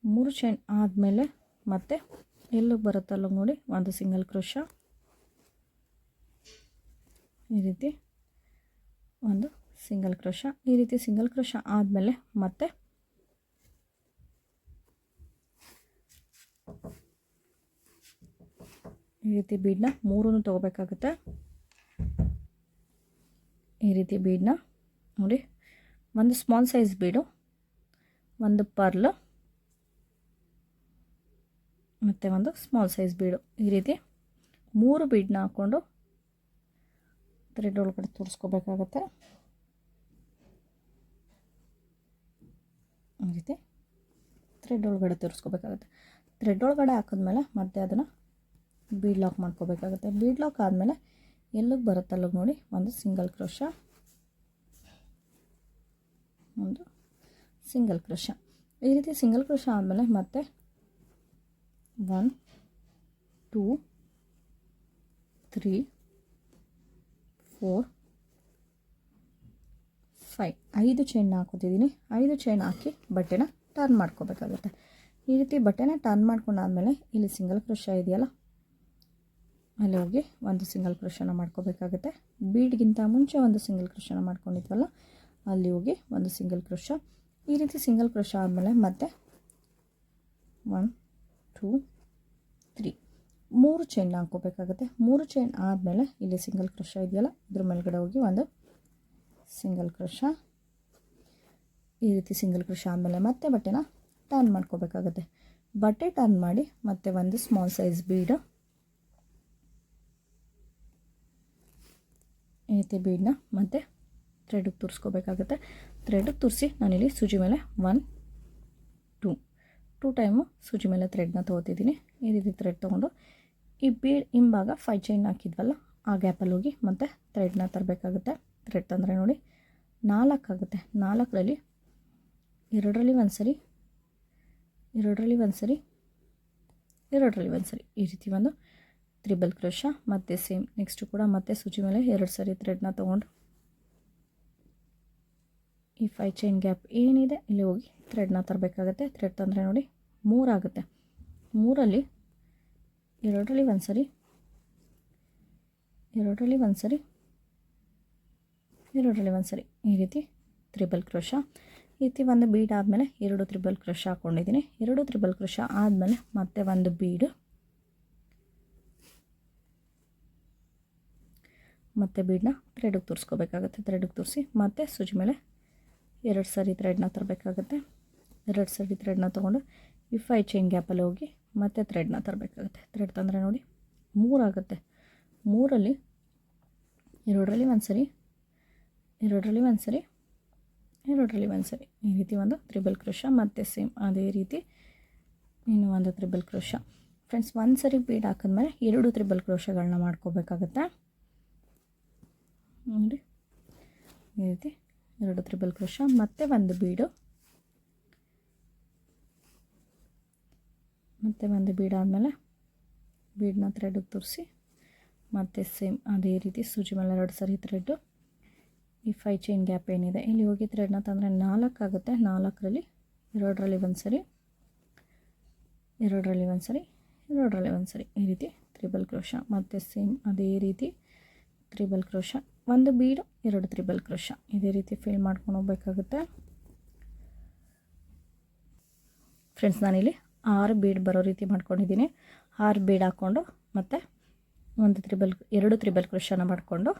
3 ಚೈನ್ ಆದಮೇಲೆ ಮತ್ತೆ ಎಲ್ಲಿಗೆ ಬರುತ್ತಲ್ಲ ನೋಡಿ ಒಂದು ಸಿಂಗಲ್ ಕ್ರೋಶ, ಈ ರೀತಿ ಒಂದು ಸಿಂಗಲ್ ಕ್ರೋಶ. ಈ ರೀತಿ ಸಿಂಗಲ್ ಕ್ರೋಶ ಆದಮೇಲೆ ಮತ್ತೆ ಈ ರೀತಿ ಬೀಡನ್ನ 3 ತೊಗೋಬೇಕಾಗುತ್ತೆ. ಈ ರೀತಿ ಬೀಡನ್ನ ನೋಡಿ, ಒಂದು ಸ್ಮಾಲ್ ಸೈಜ್ ಬೀಡು, ಒಂದು ಪರ್ಲ್ ಮತ್ತು ಒಂದು ಸ್ಮಾಲ್ ಸೈಜ್ ಬೀಡು, ಈ ರೀತಿ 3 ಬೀಡನ್ನ ಹಾಕ್ಕೊಂಡು ಥ್ರೆಡ್ ಒಳಗಡೆ ತೋರಿಸ್ಕೋಬೇಕಾಗತ್ತೆ. ಈ ರೀತಿ ಥ್ರೆಡ್ ಒಳಗಡೆ ತೋರಿಸ್ಕೋಬೇಕಾಗುತ್ತೆ. ಥ್ರೆಡ್ ಒಳಗಡೆ ಹಾಕಿದ್ಮೇಲೆ ಮತ್ತೆ ಅದನ್ನು ಬೀಡ್ ಲಾಕ್ ಮಾಡ್ಕೋಬೇಕಾಗುತ್ತೆ. ಬೀಡ್ ಲಾಕ್ ಆದಮೇಲೆ ಎಲ್ಲಿಗೆ ಬರುತ್ತಲ್ಲ ನೋಡಿ ಒಂದು ಸಿಂಗಲ್ ಕ್ರೋಶ, ಒಂದು ಸಿಂಗಲ್ ಕ್ರೋಶ. ಈ ರೀತಿ ಸಿಂಗಲ್ ಕ್ರೋಶ ಆದಮೇಲೆ ಮತ್ತೆ 1 2 3 4 5 5 ಚೈನ್ನ ಹಾಕೋತಿದ್ದೀನಿ. 5 ಚೈನ್ ಹಾಕಿ ಬಟ್ಟೆನ ಟರ್ನ್ ಮಾಡ್ಕೋಬೇಕಾಗುತ್ತೆ. ಈ ರೀತಿ ಬಟ್ಟೆನ ಟರ್ನ್ ಮಾಡ್ಕೊಂಡಾದ್ಮೇಲೆ ಇಲ್ಲಿ ಸಿಂಗಲ್ ಕ್ರೋಶ ಇದೆಯಲ್ಲ, ಅಲ್ಲಿ ಹೋಗಿ ಒಂದು ಸಿಂಗಲ್ ಕ್ರೋಶನ ಮಾಡ್ಕೋಬೇಕಾಗುತ್ತೆ. ಬೀಡ್ಗಿಂತ ಮುಂಚೆ ಒಂದು ಸಿಂಗಲ್ ಕ್ರೋಶನ ಮಾಡ್ಕೊಂಡಿದ್ವಲ್ಲ, ಅಲ್ಲಿ ಹೋಗಿ ಒಂದು ಸಿಂಗಲ್ ಕ್ರೋಶ. ಈ ರೀತಿ ಸಿಂಗಲ್ ಕ್ರೋಶ ಆದಮೇಲೆ ಮತ್ತೆ 1 2 3 3 ಚೈನ್ನ ಹಾಕ್ಕೋಬೇಕಾಗುತ್ತೆ. 3 ಚೈನ್ ಆದಮೇಲೆ ಇಲ್ಲಿ ಸಿಂಗಲ್ ಕ್ರೋಶ ಇದೆಯಲ್ಲ, ಇದ್ರ ಮೇಲ್ಗಡೆ ಹೋಗಿ ಒಂದು ಸಿಂಗಲ್ ಕ್ರೋಶ. ಈ ರೀತಿ ಸಿಂಗಲ್ ಕ್ರೋಶ ಆದಮೇಲೆ ಮತ್ತೆ ಬಟ್ಟೆನ ಟರ್ನ್ ಮಾಡ್ಕೋಬೇಕಾಗುತ್ತೆ. ಬಟ್ಟೆ ಟರ್ನ್ ಮಾಡಿ ಮತ್ತೆ ಒಂದು ಸ್ಮಾಲ್ ಸೈಜ್ ಬೀಡು, ಈ ರೀತಿ ಬೀಡನ್ನ ಮತ್ತೆ ಥ್ರೆಡಿಗೆ ತೂರಿಸ್ಕೋಬೇಕಾಗುತ್ತೆ. ಥ್ರೆಡಿಗೆ ತೂರಿಸಿ ನಾನಿಲ್ಲಿ ಸೂಜಿ ಮೇಲೆ 1 2 ಟೈಮು ಸೂಜಿ ಮೇಲೆ ಥ್ರೆಡ್ನ ತೊಗೋತಿದ್ದೀನಿ. ಈ ರೀತಿ ಥ್ರೆಡ್ ತೊಗೊಂಡು ಈ ಬೀಡ್ ಹಿಂಭಾಗ 5 ಚೈನ್ ಹಾಕಿದ್ವಲ್ಲ, ಆ ಗ್ಯಾಪಲ್ಲಿ ಹೋಗಿ ಮತ್ತೆ ಥ್ರೆಡ್ನ ತರಬೇಕಾಗುತ್ತೆ. ಥ್ರೆಡ್ ತಂದರೆ ನೋಡಿ 4 ಆಗುತ್ತೆ. 4ರಲ್ಲಿ 2ರಲ್ಲಿ ಒಂದು ಸರಿ, 2ರಲ್ಲಿ ಒಂದು ಸರಿ, 2ರಲ್ಲಿ ಒಂದು ಸರಿ, ಈ ರೀತಿ ಒಂದು ತ್ರಿಬಲ್ ಕ್ರೋಶ. ಮತ್ತು ಸೇಮ್ ನೆಕ್ಸ್ಟು ಕೂಡ ಮತ್ತೆ ಸೂಜಿ ಮೇಲೆ 2 ಸರಿ ಥ್ರೆಡ್ನ ತೊಗೊಂಡು ಈ 5 ಚೈನ್ ಗ್ಯಾಪ್ ಏನಿದೆ ಇಲ್ಲಿ ಹೋಗಿ ಥ್ರೆಡ್ನ ತರಬೇಕಾಗುತ್ತೆ. ಥ್ರೆಡ್ ತಂದರೆ ನೋಡಿ 3 ಆಗುತ್ತೆ. 3ರಲ್ಲಿ 2ರಲ್ಲಿ ಒಂದು ಸರಿ, 2ರಲ್ಲಿ ಒಂದು ಸರಿ, 2ರಲ್ಲಿ ಒಂದು ಸರಿ, ಈ ರೀತಿ ತ್ರಿಬಲ್ ಕ್ರೋಶ. ಈ ರೀತಿ ಒಂದು ಬೀಡ್ ಆದಮೇಲೆ 2 ತ್ರಿಬಲ್ ಕ್ರೋಶ ಹಾಕ್ಕೊಂಡಿದ್ದೀನಿ. 2 ತ್ರಿಬಲ್ ಕ್ರೋಶ ಆದಮೇಲೆ ಮತ್ತೆ ಒಂದು ಬೀಡು, ಮತ್ತು ಬೀಡನ್ನ ಥ್ರೆಡಿಗೆ ತೂರಿಸ್ಕೋಬೇಕಾಗುತ್ತೆ. ಥ್ರೆಡಿಗೆ ತೂರಿಸಿ ಮತ್ತೆ ಸೂಜಿ ಮೇಲೆ 2 ಸರಿ ಥ್ರೆಡ್ನ ತರಬೇಕಾಗುತ್ತೆ. 2 ಸರಿ ಥ್ರೆಡ್ನ ತೊಗೊಂಡು ಈ 5 ಚೈನ್ ಗ್ಯಾಪಲ್ಲಿ ಹೋಗಿ ಮತ್ತೆ ಥ್ರೆಡ್ನ ತರಬೇಕಾಗುತ್ತೆ. ಥ್ರೆಡ್ ತಂದರೆ ನೋಡಿ 3 ಆಗುತ್ತೆ. 3ರಲ್ಲಿ 2ರಲ್ಲಿ ಒಂದು ಸರಿ, 2ರಲ್ಲಿ ಒಂದು ಸರಿ, 2ರಲ್ಲಿ ಒಂದು ಸರಿ, ಈ ರೀತಿ ಒಂದು ತ್ರಿಬಲ್ ಕ್ರೋಶ. ಮತ್ತು ಸೇಮ್ ಅದೇ ರೀತಿ ಇನ್ನೂ ಒಂದು ತ್ರಿಬಲ್ ಕ್ರೋಶ. ಫ್ರೆಂಡ್ಸ್, ಒಂದು ಸರಿ ಬೀಡ್ ಹಾಕಿದ್ಮೇಲೆ 2 ತ್ರಿಬಲ್ ಕ್ರೋಶಗಳನ್ನ ಮಾಡ್ಕೋಬೇಕಾಗುತ್ತೆ. ನೋಡಿ ಈ ರೀತಿ 2 ತ್ರಿಬಲ್ ಕ್ರೋಶ, ಮತ್ತೆ ಒಂದು ಬೀಡು, ಮತ್ತು ಒಂದು ಬೀಡ್ ಆದಮೇಲೆ ಬೀಡನ್ನ ಥ್ರೆಡಿಗೆ ತೂರಿಸಿ ಮತ್ತು ಸೇಮ್ ಅದೇ ರೀತಿ ಸೂಜಿ ಮೇಲೆ 2 ಸರಿ ಥ್ರೆಡ್ಡು, ಈ 5 ಚೈನ್ ಗ್ಯಾಪ್ ಏನಿದೆ ಇಲ್ಲಿ ಹೋಗಿ ಥ್ರೆಡ್ನ ತಂದರೆ 4 ಆಗುತ್ತೆ. 4ರಲ್ಲಿ 2ರಲ್ಲಿ ಒಂದು ಸರಿ, 2ರಲ್ಲಿ ಒಂದು ಸರಿ, 2ರಲ್ಲಿ ಒಂದು ಸರಿ, ಈ ರೀತಿ ತ್ರಿಬಲ್ ಕ್ರೋಶ. ಮತ್ತು ಸೇಮ್ ಅದೇ ರೀತಿ ತ್ರಿಬಲ್ ಕ್ರೋಶ, ಒಂದು ಬೀಡು, 2 ತ್ರಿಬಲ್ ಕ್ರೋಶ, ಇದೇ ರೀತಿ ಫಿಲ್ ಮಾಡ್ಕೊಂಡು ಹೋಗಬೇಕಾಗುತ್ತೆ. ಫ್ರೆಂಡ್ಸ್, ನಾನಿಲ್ಲಿ 6 ಬೀಡ್ ಬರೋ ರೀತಿ ಮಾಡ್ಕೊಂಡಿದ್ದೀನಿ. 6 ಬೀಡ್ ಹಾಕ್ಕೊಂಡು ಮತ್ತು 2 ತ್ರಿಬಲ್ ಕ್ರೋಶನ ಮಾಡಿಕೊಂಡು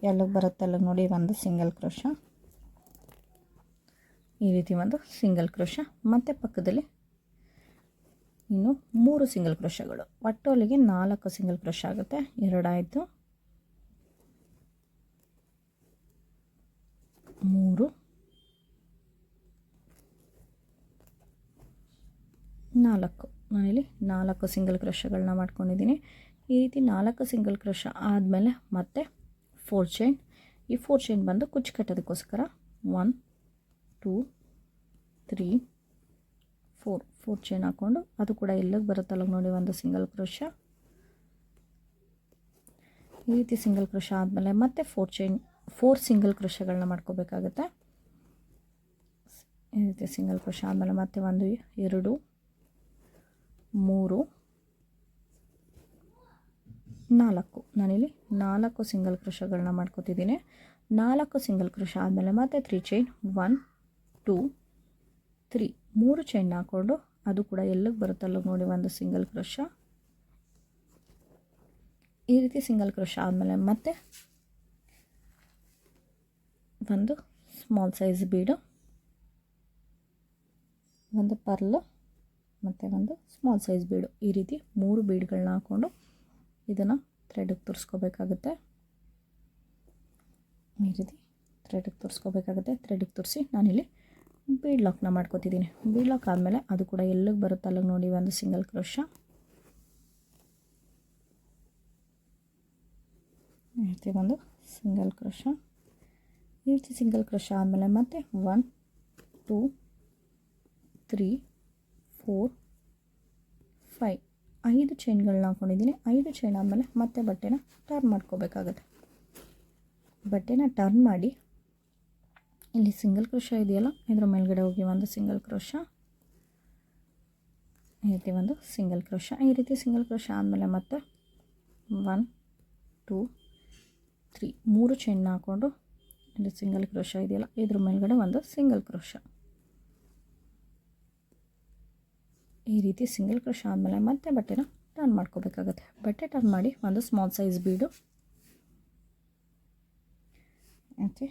ಎಲ್ಲಿಗೆ ಬರುತ್ತಲ್ಲ ನೋಡಿ ಒಂದು ಸಿಂಗಲ್ ಕ್ರೋಶ, ಈ ರೀತಿ ಒಂದು ಸಿಂಗಲ್ ಕ್ರೋಶ, ಮತ್ತು ಪಕ್ಕದಲ್ಲಿ ಇನ್ನು 3 ಸಿಂಗಲ್ ಕ್ರೋಶಗಳು. ಒಟ್ಟು ಅಲ್ಲಿಗೆ 4 ಸಿಂಗಲ್ ಕ್ರೋಶ ಆಗುತ್ತೆ. 2 ಆಯಿತು, 3 4, ನಾನಿಲ್ಲಿ 4 ಸಿಂಗಲ್ ಕ್ರೋಶಗಳನ್ನ ಮಾಡ್ಕೊಂಡಿದ್ದೀನಿ. ಈ ರೀತಿ 4 ಸಿಂಗಲ್ ಕ್ರೋಶ ಆದಮೇಲೆ ಮತ್ತೆ 4 ಚೈನ್. ಈ 4 ಚೈನ್ ಬಂದು ಕುಚ್ಚು ಕಟ್ಟೋದಕ್ಕೋಸ್ಕರ 1 2 3 4 ಚೈನ್ ಹಾಕ್ಕೊಂಡು ಅದು ಕೂಡ ಎಲ್ಲಿಗೆ ಬರುತ್ತಲ್ಲ ನೋಡಿ ಒಂದು ಸಿಂಗಲ್ ಕ್ರೋಶ. ಈ ರೀತಿ ಸಿಂಗಲ್ ಕ್ರೋಶ ಆದಮೇಲೆ ಮತ್ತೆ 4 ಸಿಂಗಲ್ ಕ್ರೋಶಗಳನ್ನ ಮಾಡ್ಕೋಬೇಕಾಗುತ್ತೆ. ಈ ರೀತಿ ಸಿಂಗಲ್ ಕ್ರೋಶ ಆದಮೇಲೆ ಮತ್ತೆ 1 2 3 4 ನಾನಿಲ್ಲಿ 4 ಸಿಂಗಲ್ ಕ್ರೋಶಗಳನ್ನ ಮಾಡ್ಕೋತಿದ್ದೀನಿ. 4 ಸಿಂಗಲ್ ಕ್ರೋಶ ಆದಮೇಲೆ ಮತ್ತೆ 3 ಚೈನ್ 1 2 3 3 ಚೈನ್ ಹಾಕ್ಕೊಂಡು ಅದು ಕೂಡ ಎಲ್ಲಿಗೆ ಬರುತ್ತಲ್ಲ ನೋಡಿ ಒಂದು ಸಿಂಗಲ್ ಕ್ರೋಶ. ಈ ರೀತಿ ಸಿಂಗಲ್ ಕ್ರೋಶ ಆದಮೇಲೆ ಮತ್ತೆ ಒಂದು ಸ್ಮಾಲ್ ಸೈಜ್ ಬೀಡು, ಒಂದು ಪರ್ಲು ಮತ್ತು ಒಂದು ಸ್ಮಾಲ್ ಸೈಜ್ ಬೀಡು, ಈ ರೀತಿ 3 ಬೀಡ್ಗಳನ್ನ ಹಾಕ್ಕೊಂಡು ಇದನ್ನು ಥ್ರೆಡಿಗೆ ತುರಿಸ್ಕೋಬೇಕಾಗುತ್ತೆ. ಈ ರೀತಿ ಥ್ರೆಡಿಗೆ ತುರಿಸ್ಕೋಬೇಕಾಗುತ್ತೆ. ಥ್ರೆಡಿಗೆ ತುರಿಸಿ ನಾನಿಲ್ಲಿ ಬೀಡ್ ಲಾಕ್ನ ಮಾಡ್ಕೋತಿದ್ದೀನಿ. ಬೀಡ್ ಲಾಕ್ ಆದಮೇಲೆ ಅದು ಕೂಡ ಎಲ್ಲಿಗೆ ಬರುತ್ತಲ್ಲ ನೋಡಿ ಒಂದು ಸಿಂಗಲ್ ಕ್ರೋಶ. ಈ ರೀತಿ ಒಂದು ಸಿಂಗಲ್ ಕ್ರೋಶ. ಈ ರೀತಿ ಸಿಂಗಲ್ ಕ್ರೋಶ ಆದಮೇಲೆ ಮತ್ತೆ 1 2 3 4 5 5 ಚೈನ್ಗಳನ್ನ ಹಾಕ್ಕೊಂಡಿದ್ದೀನಿ. 5 ಚೈನ್ ಆದಮೇಲೆ ಮತ್ತೆ ಬಟ್ಟೆನ ಟರ್ನ್ ಮಾಡ್ಕೋಬೇಕಾಗುತ್ತೆ. ಬಟ್ಟೆನ ಟರ್ನ್ ಮಾಡಿ ಇಲ್ಲಿ ಸಿಂಗಲ್ ಕ್ರೋಶ ಇದೆಯಲ್ಲ ಇದರ ಮೇಲ್ಗಡೆ ಹೋಗಿ ಒಂದು ಸಿಂಗಲ್ ಕ್ರೋಶ, ಈ ರೀತಿ ಒಂದು ಸಿಂಗಲ್ ಕ್ರೋಶ. ಈ ರೀತಿ ಸಿಂಗಲ್ ಕ್ರೋಶ ಆದಮೇಲೆ ಮತ್ತೆ 1 2 3 3 ಚೈನ್ನ ಹಾಕ್ಕೊಂಡು ಇಲ್ಲಿ ಸಿಂಗಲ್ ಕ್ರೋಶ ಇದೆಯಲ್ಲ ಇದ್ರ ಮೇಲ್ಗಡೆ ಒಂದು ಸಿಂಗಲ್ ಕ್ರೋಶ. ಈ ರೀತಿ ಸಿಂಗಲ್ ಕ್ರೋಶ ಆದಮೇಲೆ ಮತ್ತೆ ಬಟ್ಟೆನ ಟರ್ನ್ ಮಾಡ್ಕೋಬೇಕಾಗುತ್ತೆ. ಬಟ್ಟೆ ಟರ್ನ್ ಮಾಡಿ ಒಂದು ಸ್ಮಾಲ್ ಸೈಜ್ ಬೀಡು, ಓಕೆ,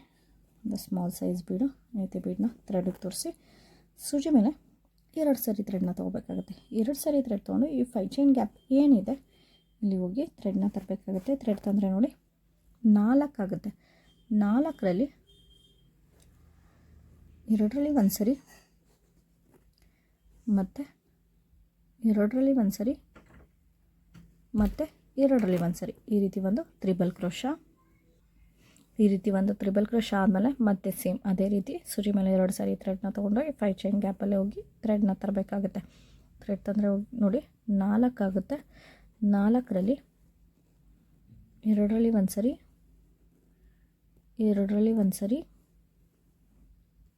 ಒಂದು ಸ್ಮಾಲ್ ಸೈಜ್ ಬೀಡು, ಐತೆ ಬೀಡನ್ನ ಥ್ರೆಡಿಗೆ ತೋರಿಸಿ ಸೂಜಿ ಮೇಲೆ 2 ಸರಿ ಥ್ರೆಡ್ನ ತೊಗೋಬೇಕಾಗುತ್ತೆ. 2 ಸರಿ ಥ್ರೆಡ್ ತೊಗೊಂಡು ಈ 5 ಚೈನ್ ಗ್ಯಾಪ್ ಏನಿದೆ ಇಲ್ಲಿ ಹೋಗಿ ಥ್ರೆಡ್ನ ತರಬೇಕಾಗುತ್ತೆ. ಥ್ರೆಡ್ ತಂದರೆ ನೋಡಿ 4 ಆಗುತ್ತೆ. 4ರಲ್ಲಿ 2ರಲ್ಲಿ ಒಂದು ಸರಿ ಮತ್ತು 2ರಲ್ಲಿ ಒಂದು ಸರಿ ಮತ್ತು 2ರಲ್ಲಿ ಒಂದು ಸರಿ, ಈ ರೀತಿ ಒಂದು ತ್ರಿಬಲ್ ಕ್ರೋಶ. ಈ ರೀತಿ ಒಂದು ತ್ರಿಬಲ್ ಕ್ರೋಶ ಆದಮೇಲೆ ಮತ್ತೆ ಸೇಮ್ ಅದೇ ರೀತಿ ಸೂಜಿ ಮೇಲೆ 2 ಸಾರಿ ಥ್ರೆಡ್ನ ತೊಗೊಂಡು ಈ 5 ಚೈನ್ ಗ್ಯಾಪಲ್ಲೇ ಹೋಗಿ ಥ್ರೆಡ್ನ ತರಬೇಕಾಗುತ್ತೆ. ಥ್ರೆಡ್ ತಂದರೆ ಹೋಗಿ ನೋಡಿ 4 ಆಗುತ್ತೆ. 4ರಲ್ಲಿ 2ರಲ್ಲಿ ಒಂದು ಸರಿ, 2ರಲ್ಲಿ ಒಂದು ಸರಿ,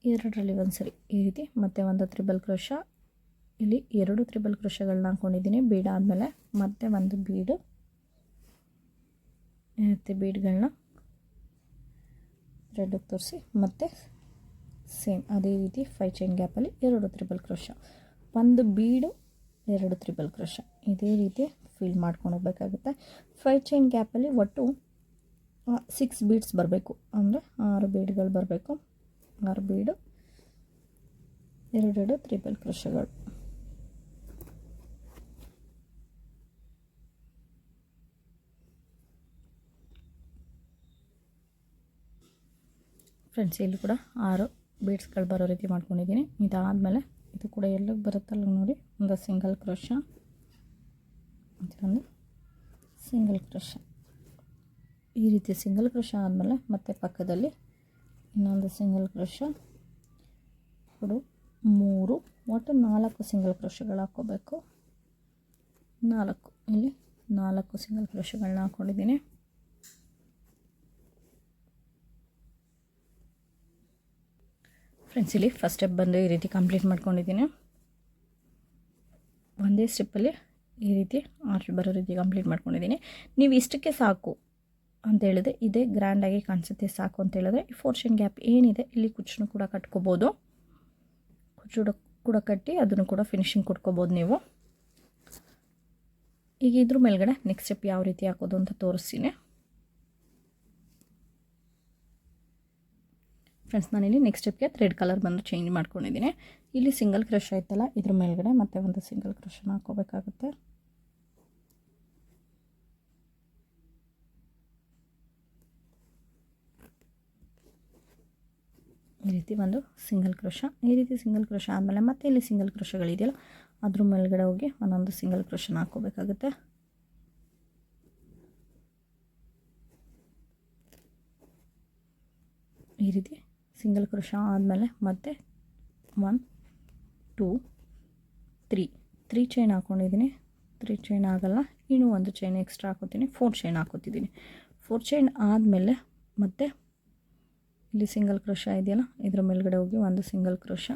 2ರಲ್ಲಿ ಒಂದು ಸರಿ, ಈ ರೀತಿ ಮತ್ತೆ ಒಂದು ತ್ರಿಬಲ್ ಕ್ರೋಶ. ಇಲ್ಲಿ 2 ತ್ರಿಬಲ್ ಕ್ರೋಶಗಳನ್ನ ಹಾಕ್ಕೊಂಡಿದ್ದೀನಿ. ಬೀಡ್ ಆದಮೇಲೆ ಮತ್ತೆ ಒಂದು ಬೀಡು, ಈ ರೀತಿ ಬೀಡ್ಗಳನ್ನ ಥ್ರೆಡ್ಗೆ ತೋರಿಸಿ ಮತ್ತೆ ಸೇಮ್ ಅದೇ ರೀತಿ 5 ಚೈನ್ ಗ್ಯಾಪಲ್ಲಿ 2 ತ್ರಿಬಲ್ ಕ್ರೋಶ, ಒಂದು ಬೀಡು 2 ತ್ರಿಬಲ್ ಕ್ರೋಶ, ಇದೇ ರೀತಿ ಫಿಲ್ ಮಾಡ್ಕೊಂಡು ಹೋಗಬೇಕಾಗುತ್ತೆ. 5 ಚೈನ್ ಗ್ಯಾಪಲ್ಲಿ ಒಟ್ಟು 6 ಬೀಡ್ಸ್ ಬರಬೇಕು, ಅಂದರೆ 6 ಬೀಡ್ಗಳು ಬರಬೇಕು. 6 ಬೀಡು 2 ತ್ರಿಬಲ್ ಕ್ರೋಶಗಳು. ಫ್ರೆಂಡ್ಸ್ ಇಲ್ಲಿ ಕೂಡ 6 ಬೀಡ್ಸ್ಗಳು ಬರೋ ರೀತಿ ಮಾಡ್ಕೊಂಡಿದ್ದೀನಿ. ಇದಾದಮೇಲೆ ಇದು ಕೂಡ ಎಲ್ಲಿಗೆ ಬರುತ್ತಲ್ಲ ನೋಡಿ ಒಂದು ಸಿಂಗಲ್ ಕ್ರೋಶ, ಒಂದು ಸಿಂಗಲ್ ಕ್ರೋಶ. ಈ ರೀತಿ ಸಿಂಗಲ್ ಕ್ರೋಶ ಆದಮೇಲೆ ಮತ್ತೆ ಪಕ್ಕದಲ್ಲಿ ಇನ್ನೊಂದು ಸಿಂಗಲ್ ಕ್ರೋಶ, 3 ಒಟ್ಟು 4 ಸಿಂಗಲ್ ಕ್ರೋಶಗಳು ಹಾಕ್ಕೋಬೇಕು. 4 ಇಲ್ಲಿ 4 ಸಿಂಗಲ್ ಕ್ರೋಶಗಳನ್ನ ಹಾಕ್ಕೊಂಡಿದ್ದೀನಿ. ಫ್ರೆಂಡ್ಸ್ ಇಲ್ಲಿ ಫಸ್ಟ್ ಸ್ಟೆಪ್ ಬಂದು ಈ ರೀತಿ ಕಂಪ್ಲೀಟ್ ಮಾಡ್ಕೊಂಡಿದ್ದೀನಿ. ಒಂದೇ ಸ್ಟೆಪ್ಪಲ್ಲಿ ಈ ರೀತಿ ಆರ್ಚ್ ಬರೋ ರೀತಿ ಕಂಪ್ಲೀಟ್ ಮಾಡ್ಕೊಂಡಿದ್ದೀನಿ. ನೀವು ಇಷ್ಟಕ್ಕೆ ಸಾಕು ಅಂತ ಹೇಳಿದ್ರೆ ಇದೇ ಗ್ರ್ಯಾಂಡಾಗಿ ಕಾಣಿಸುತ್ತೆ ಸಾಕು ಅಂತ ಹೇಳಿದ್ರೆ ಈ 4 ಚೈನ್ ಗ್ಯಾಪ್ ಏನಿದೆ ಇಲ್ಲಿ ಕುಚ್ಚನ್ನು ಕೂಡ ಕಟ್ಕೋಬೋದು. ಕುಚ್ಚು ಕೂಡ ಕಟ್ಟಿ ಅದನ್ನು ಕೂಡ ಫಿನಿಶಿಂಗ್ ಕೊಟ್ಕೋಬೋದು ನೀವು. ಈಗ ಇದ್ರ ಮೇಲ್ಗಡೆ ನೆಕ್ಸ್ಟ್ ಸ್ಟೆಪ್ ಯಾವ ರೀತಿ ಹಾಕೋದು ಅಂತ ತೋರಿಸ್ತೀನಿ. ಫ್ರೆಂಡ್ಸ್ ನಾನಿಲ್ಲಿ ನೆಕ್ಸ್ಟ್ ಸ್ಟೆಪ್ಗೆ ಥ್ರೆಡ್ ಕಲರ್ ಬಂದು ಚೇಂಜ್ ಮಾಡ್ಕೊಂಡಿದ್ದೀನಿ. ಇಲ್ಲಿ ಸಿಂಗಲ್ ಕ್ರೋಶ ಆಯ್ತಲ್ಲ ಇದ್ರ ಮೇಲ್ಗಡೆ ಮತ್ತೆ ಒಂದು ಸಿಂಗಲ್ ಕ್ರೋಶನ ಹಾಕೋಬೇಕಾಗುತ್ತೆ. ಈ ರೀತಿ ಒಂದು ಸಿಂಗಲ್ ಕ್ರೋಶ. ಈ ರೀತಿ ಸಿಂಗಲ್ ಕ್ರೋಶ ಆದಮೇಲೆ ಮತ್ತೆ ಇಲ್ಲಿ ಸಿಂಗಲ್ ಕ್ರೋಶಗಳಿದೆಯಲ್ಲ ಅದ್ರ ಮೇಲ್ಗಡೆ ಹೋಗಿ ಒಂದೊಂದು ಸಿಂಗಲ್ ಕ್ರೋಶನ ಹಾಕ್ಕೋಬೇಕಾಗುತ್ತೆ. ಈ ರೀತಿ ಸಿಂಗಲ್ ಕ್ರೋಶ ಆದಮೇಲೆ ಮತ್ತೆ 1 2 3 ಚೈನ್ ಹಾಕ್ಕೊಂಡಿದ್ದೀನಿ. 3 ಚೈನ್ ಆಗಲ್ಲ, ಇನ್ನೂ ಒಂದು ಚೈನ್ ಎಕ್ಸ್ಟ್ರಾ ಹಾಕೋತೀನಿ, 4 ಚೈನ್ ಹಾಕೋತಿದ್ದೀನಿ. 4 ಚೈನ್ ಆದಮೇಲೆ ಮತ್ತೆ ಇಲ್ಲಿ ಸಿಂಗಲ್ ಕ್ರೋಶ ಇದೆಯಲ್ಲ, ಇದ್ರ ಮೇಲ್ಗಡೆ ಹೋಗಿ ಒಂದು ಸಿಂಗಲ್ ಕ್ರೋಶ,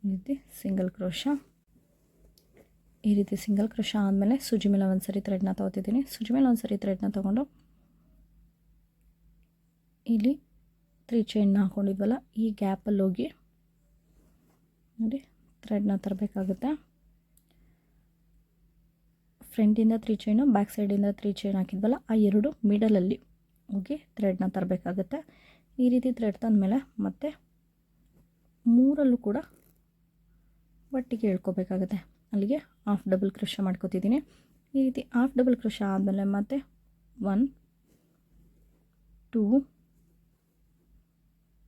ಈ ರೀತಿ ಸಿಂಗಲ್ ಕ್ರೋಶ. ಈ ರೀತಿ ಸಿಂಗಲ್ ಕ್ರೋಶ ಆದಮೇಲೆ ಸೂಜಿ ಮೇಲೆ ಒಂದು ಸರಿ ಥ್ರೆಡ್ನ ತೊಗೋತಿದ್ದೀನಿ. ಸೂಜಿ ಮೇಲೆ ಒಂದು ಸರಿ ಥ್ರೆಡ್ನ ತೊಗೊಂಡು ಇಲ್ಲಿ 3 ಚೈನ್ನ ಹಾಕ್ಕೊಂಡಿದ್ವಲ್ಲ, ಈ ಗ್ಯಾಪಲ್ಲಿ ಹೋಗಿ ನೋಡಿ ಥ್ರೆಡ್ನ ತರಬೇಕಾಗುತ್ತೆ. ಫ್ರಂಟಿಂದ 3 ಚೈನು, ಬ್ಯಾಕ್ ಸೈಡಿಂದ 3 ಚೈನ್ ಹಾಕಿದ್ವಲ್ಲ, ಆ ಎರಡು ಮಿಡಲಲ್ಲಿ ಹೋಗಿ ಥ್ರೆಡ್ನ ತರಬೇಕಾಗುತ್ತೆ. ಈ ರೀತಿ ಥ್ರೆಡ್ ತಂದಮೇಲೆ ಮತ್ತೆ ಮೂರಲ್ಲೂ ಕೂಡ ಒಟ್ಟಿಗೆ ಎಳ್ಕೊಬೇಕಾಗುತ್ತೆ. ಅಲ್ಲಿಗೆ ಹಾಫ್ ಡಬಲ್ ಕ್ರೋಶ ಮಾಡ್ಕೋತಿದ್ದೀನಿ. ಈ ರೀತಿ ಹಾಫ್ ಡಬಲ್ ಕ್ರೋಶ ಆದಮೇಲೆ ಮತ್ತೆ 1 2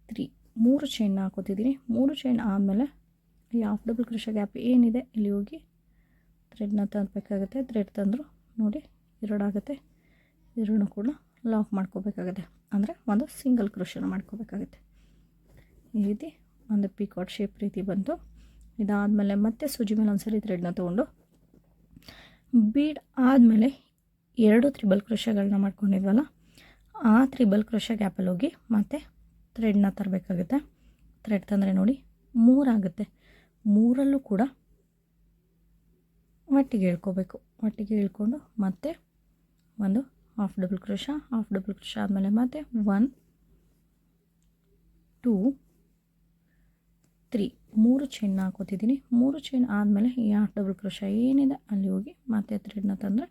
3 3 ಚೈನ್ನ ಹಾಕೋತಿದ್ದೀನಿ. 3 ಚೈನ್ ಆದಮೇಲೆ ಈ ಹಾಫ್ ಡಬಲ್ ಕ್ರೋಶ ಗ್ಯಾಪ್ ಏನಿದೆ ಇಲ್ಲಿ ಹೋಗಿ ಥ್ರೆಡ್ನ ತರಬೇಕಾಗುತ್ತೆ. ಥ್ರೆಡ್ ತಂದರು ನೋಡಿ 2 ಆಗುತ್ತೆ, 2 ಕೂಡ ಲಾಕ್ ಮಾಡ್ಕೋಬೇಕಾಗುತ್ತೆ, ಅಂದರೆ ಒಂದು ಸಿಂಗಲ್ ಕ್ರೋಶನ ಮಾಡ್ಕೋಬೇಕಾಗುತ್ತೆ. ಈ ರೀತಿ ಒಂದು ಪಿಕಾಟ್ ಶೇಪ್ ರೀತಿ ಬಂತು. ಇದಾದಮೇಲೆ ಮತ್ತೆ ಸೂಜಿ ಮೇಲೆ ಒಂದು ಸರಿ ಥ್ರೆಡ್ನ ತೊಗೊಂಡು ಬೀಡ್ ಆದಮೇಲೆ 2 ತ್ರಿಬಲ್ ಕ್ರೋಶಗಳನ್ನ ಮಾಡ್ಕೊಂಡಿದ್ವಲ್ಲ, ಆ ತ್ರಿಬಲ್ ಕ್ರೋಶ ಗ್ಯಾಪಲ್ಲಿ ಹೋಗಿ ಮತ್ತೆ ಥ್ರೆಡ್ನ ತರಬೇಕಾಗುತ್ತೆ. ಥ್ರೆಡ್ ತಂದರೆ ನೋಡಿ 3 ಆಗುತ್ತೆ. 3ರಲ್ಲೂ ಕೂಡ ಒಟ್ಟಿಗೆ ಇಳ್ಕೋಬೇಕು. ಒಟ್ಟಿಗೆ ಇಳ್ಕೊಂಡು ಮತ್ತೆ ಒಂದು half double crochet, half double crochet ಆದಮೇಲೆ ಮತ್ತೆ 1 2 3 3 ಚೈನ್ನ ಹಾಕೋತಿದ್ದೀನಿ. 3 ಚೈನ್ ಆದಮೇಲೆ ಈ ಹಾಫ್ ಡಬಲ್ ಕ್ರೋಶ ಏನಿದೆ ಅಲ್ಲಿ ಹೋಗಿ ಮತ್ತೆ ಥ್ರೆಡ್ನ ತಂದರೆ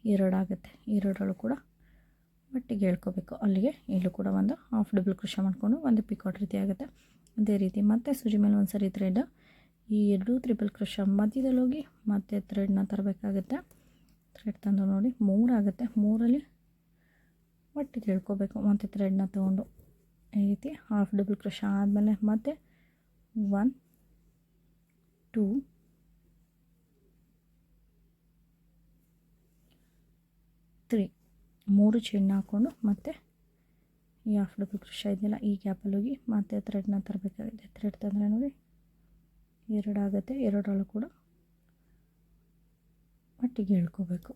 2 ಆಗುತ್ತೆ. 2ರಲ್ಲೂ ಕೂಡ ಒಟ್ಟಿಗೆ ಹೇಳ್ಕೋಬೇಕು. ಅಲ್ಲಿಗೆ ಇಲ್ಲೂ ಕೂಡ ಒಂದು ಹಾಫ್ ಡಬಲ್ ಕ್ರೋಶ ಮಾಡಿಕೊಂಡು ಒಂದು ಪಿಕಾಟ್ ರೀತಿ ಆಗುತ್ತೆ. ಅದೇ ರೀತಿ ಮತ್ತೆ ಸೂಜಿ ಮೇಲೆ ಒಂದು ಸರಿ ಥ್ರೆಡ್, ಈ 2 ತ್ರಿಬಲ್ ಕ್ರೋಶ ಮಧ್ಯದಲ್ಲಿ ಹೋಗಿ ಮತ್ತೆ ಥ್ರೆಡ್ನ ತರಬೇಕಾಗುತ್ತೆ. ಥ್ರೆಡ್ ತಂದು ನೋಡಿ 3 ಆಗುತ್ತೆ. 3ರಲ್ಲಿ ಒಟ್ಟಿಗೆ ಹೇಳ್ಕೋಬೇಕು. ಮತ್ತು ಥ್ರೆಡ್ನ ತೊಗೊಂಡು ಈ ರೀತಿ ಹಾಫ್ ಡಬಲ್ ಕ್ರೋಶ ಆದಮೇಲೆ ಮತ್ತೆ 1 2 3 3 ಚೈನ್ನ ಹಾಕ್ಕೊಂಡು ಮತ್ತೆ ಈ ಹಾಫ್ ಡಬಲ್ ಕ್ರೋಶ ಇದೆಯಲ್ಲ, ಈ ಗ್ಯಾಪಲ್ಲಿ ಹೋಗಿ ಮತ್ತೆ ಥ್ರೆಡ್ನ ತರಬೇಕಾಗಿದೆ. ಥ್ರೆಡ್ ತಂದರೆ ನೋಡಿ 2 ಆಗುತ್ತೆ. 2ರಲ್ಲೂ ಕೂಡ ಒಟ್ಟಿಗೆ ಹೇಳ್ಕೋಬೇಕು.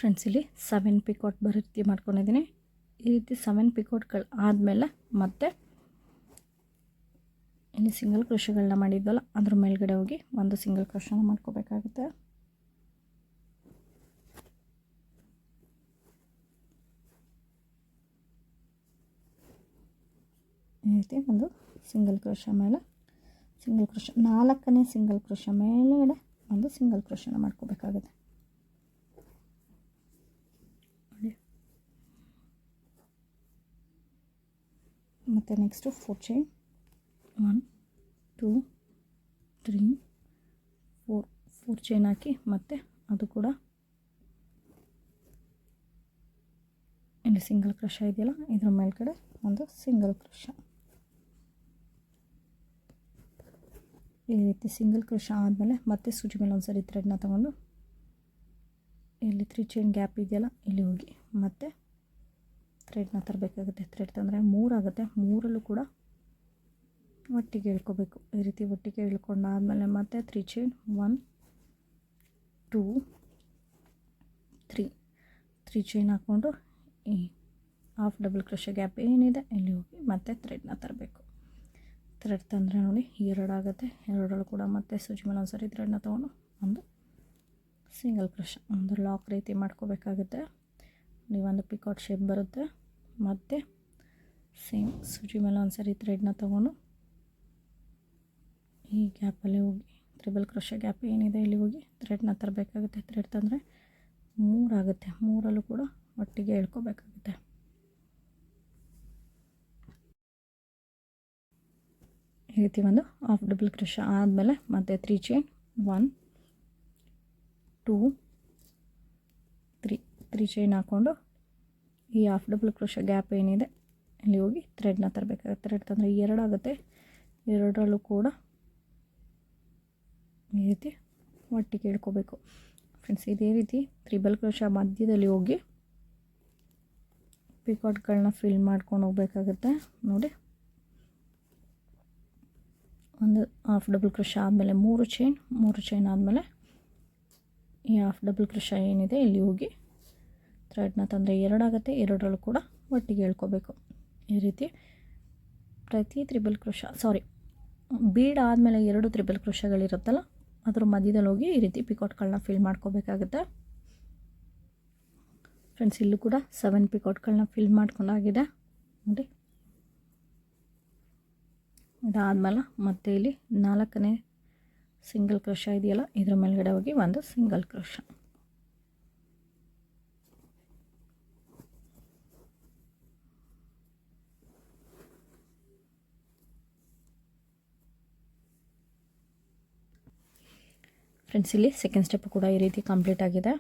ಫ್ರೆಂಡ್ಸ್, ಇಲ್ಲಿ 7 ಪಿಕಾಟ್ ಬರೋ ರೀತಿ ಮಾಡ್ಕೊಂಡಿದ್ದೀನಿ. ಈ ರೀತಿ 7 ಪಿಕಾಟ್ಗಳು ಆದಮೇಲೆ ಮತ್ತೆ ಇಲ್ಲಿ ಸಿಂಗಲ್ ಕ್ರೋಶಗಳನ್ನ ಮಾಡಿದ್ವಲ್ಲ, ಅದ್ರ ಮೇಲ್ಗಡೆ ಹೋಗಿ ಒಂದು ಸಿಂಗಲ್ ಕ್ರೋಶನ ಮಾಡ್ಕೋಬೇಕಾಗುತ್ತೆ. ಈ ರೀತಿ ಒಂದು ಸಿಂಗಲ್ ಕ್ರೋಶ ಮೇಲೆ ಸಿಂಗಲ್ ಕ್ರೋಶ, 4ನೇ ಸಿಂಗಲ್ ಕ್ರೋಶ ಮೇಲ್ಗಡೆ ಒಂದು ಸಿಂಗಲ್ ಕ್ರೋಶನ ಮಾಡ್ಕೋಬೇಕಾಗುತ್ತೆ. ಮತ್ತು ನೆಕ್ಸ್ಟು 4 ಚೈನ್, 1 2 3 4 ಚೈನ್ ಹಾಕಿ ಮತ್ತೆ ಅದು ಕೂಡ ಇಲ್ಲಿ ಸಿಂಗಲ್ ಕ್ರೋಶ ಇದೆಯಲ್ಲ, ಇದ್ರ ಮೇಲ್ಗಡೆ ಒಂದು ಸಿಂಗಲ್ ಕ್ರೋಶ. ಈ ರೀತಿ ಸಿಂಗಲ್ ಕ್ರೋಶ ಆದಮೇಲೆ ಮತ್ತೆ ಸೂಜಿ ಮೇಲೆ ಒಂದು ಸರಿ ಥ್ರೆಡ್ನ ತೊಗೊಂಡು ಇಲ್ಲಿ 3 ಚೈನ್ ಗ್ಯಾಪ್ ಇದೆಯಲ್ಲ, ಇಲ್ಲಿ ಹೋಗಿ ಮತ್ತೆ ಥ್ರೆಡ್ನ ತರಬೇಕಾಗುತ್ತೆ. ಥ್ರೆಡ್ ತಂದರೆ 3 ಆಗುತ್ತೆ. 3ರಲ್ಲೂ ಕೂಡ ಒಟ್ಟಿಗೆ ಇಳ್ಕೋಬೇಕು. ಈ ರೀತಿ ಒಟ್ಟಿಗೆ ಇಳ್ಕೊಂಡಾದಮೇಲೆ ಮತ್ತೆ 3 ಚೈನ್, 1 2 3 ಚೈನ್ ಹಾಕ್ಕೊಂಡು ಈ ಹಾಫ್ ಡಬಲ್ ಕ್ರೋಶ ಗ್ಯಾಪ್ ಏನಿದೆ ಇಲ್ಲಿ ಹೋಗಿ ಮತ್ತೆ ಥ್ರೆಡ್ನ ತರಬೇಕು. ಥ್ರೆಡ್ ತಂದರೆ ನೋಡಿ 2 ಆಗುತ್ತೆ. 2ರಲ್ಲೂ ಕೂಡ ಮತ್ತೆ ಸೂಜಿ ಮೇಲೆ ಒಂದು ಸರಿ ಥ್ರೆಡ್ನ ತೊಗೊಂಡು ಒಂದು ಸಿಂಗಲ್ ಕ್ರೋಶ, ಒಂದು ಲಾಕ್ ರೀತಿ ಮಾಡ್ಕೋಬೇಕಾಗುತ್ತೆ. ನೀವೊಂದು ಪಿಕಾಟ್ ಶೇಪ್ ಬರುತ್ತೆ. ಮತ್ತು ಸೇಮ್ ಸೂಜಿ ಮೇಲೆ ಒಂದು ಸರಿ ಥ್ರೆಡ್ನ ತೊಗೊಂಡು ಈ ಗ್ಯಾಪಲ್ಲಿ ಹೋಗಿ ತ್ರಿಬಲ್ ಕ್ರೋಶ ಗ್ಯಾಪ್ ಏನಿದೆ ಇಲ್ಲಿ ಹೋಗಿ ಥ್ರೆಡ್ನ ತರಬೇಕಾಗುತ್ತೆ. ಥ್ರೆಡ್ ತಂದರೆ 3 ಆಗುತ್ತೆ. 3ರಲ್ಲೂ ಕೂಡ ಒಟ್ಟಿಗೆ ಎಳ್ಕೋಬೇಕಾಗುತ್ತೆ. ಈ ರೀತಿ ಒಂದು ಹಾಫ್ ಡಬಲ್ ಕ್ರೋಶ ಆದಮೇಲೆ ಮತ್ತೆ 3 ಚೈನ್, 1 2 3 ಚೈನ್ ಹಾಕ್ಕೊಂಡು ಈ ಹಾಫ್ ಡಬಲ್ ಕ್ರೋಶ ಗ್ಯಾಪ್ ಏನಿದೆ ಇಲ್ಲಿ ಹೋಗಿ ಥ್ರೆಡ್ನ ತರಬೇಕಾಗುತ್ತೆ. ಥ್ರೆಡ್ ತಂದರೆ 2 ಆಗುತ್ತೆ. 2ರಲ್ಲೂ ಕೂಡ ಈ ರೀತಿ ಒಟ್ಟಿಗೆ ಇಳ್ಕೋಬೇಕು ಫ್ರೆಂಡ್ಸ್. ಇದೇ ರೀತಿ ತ್ರಿಬಲ್ ಕ್ರೋಶ ಮಧ್ಯದಲ್ಲಿ ಹೋಗಿ ಪಿಕಾಟ್ಗಳನ್ನ ಫಿಲ್ ಮಾಡ್ಕೊಂಡು ಹೋಗ್ಬೇಕಾಗುತ್ತೆ. ನೋಡಿ, ಒಂದು ಹಾಫ್ ಡಬಲ್ ಕ್ರೋಶ ಆದಮೇಲೆ 3 ಚೈನ್ ಆದಮೇಲೆ ಈ ಹಾಫ್ ಡಬಲ್ ಕ್ರೋಶ ಏನಿದೆ ಇಲ್ಲಿ ಹೋಗಿ ಥ್ರೆಡ್ನ ತಂದರೆ 2 ಆಗುತ್ತೆ. 2ರಲ್ಲೂ ಕೂಡ ಒಟ್ಟಿಗೆ ಹೇಳ್ಕೋಬೇಕು. ಈ ರೀತಿ ಪ್ರತಿ ತ್ರಿಬಲ್ ಕ್ರೋಶ ಬೀಡ್ ಆದಮೇಲೆ 2 ತ್ರಿಬಲ್ ಕ್ರೋಶಗಳಿರುತ್ತಲ್ಲ ಅದ್ರ ಮಧ್ಯದಲ್ಲಿ ಹೋಗಿ ಈ ರೀತಿ ಪಿಕಾಟ್ಗಳನ್ನ ಫಿಲ್ ಮಾಡ್ಕೋಬೇಕಾಗುತ್ತೆ ಫ್ರೆಂಡ್ಸ್. ಇಲ್ಲೂ ಕೂಡ 7 ಪಿಕಾಟ್ಗಳನ್ನ ಫಿಲ್ ಮಾಡ್ಕೊಂಡಾಗಿದೆ ನೋಡಿ. ಇದಾದಮೇಲೆ ಮತ್ತೆ ಇಲ್ಲಿ 4ನೇ ಸಿಂಗಲ್ ಕ್ರೋಶ ಇದೆಯಲ್ಲ ಇದ್ರ ಮೇಲ್ಗಡೆ ಹೋಗಿ ಒಂದು ಸಿಂಗಲ್ ಕ್ರೋಶ. ಫ್ರೆಂಡ್ಸ್, ಇಲ್ಲಿ ಸೆಕೆಂಡ್ ಸ್ಟೆಪ್ ಕೂಡ ಈ ರೀತಿ ಕಂಪ್ಲೀಟ್ ಆಗಿದೆ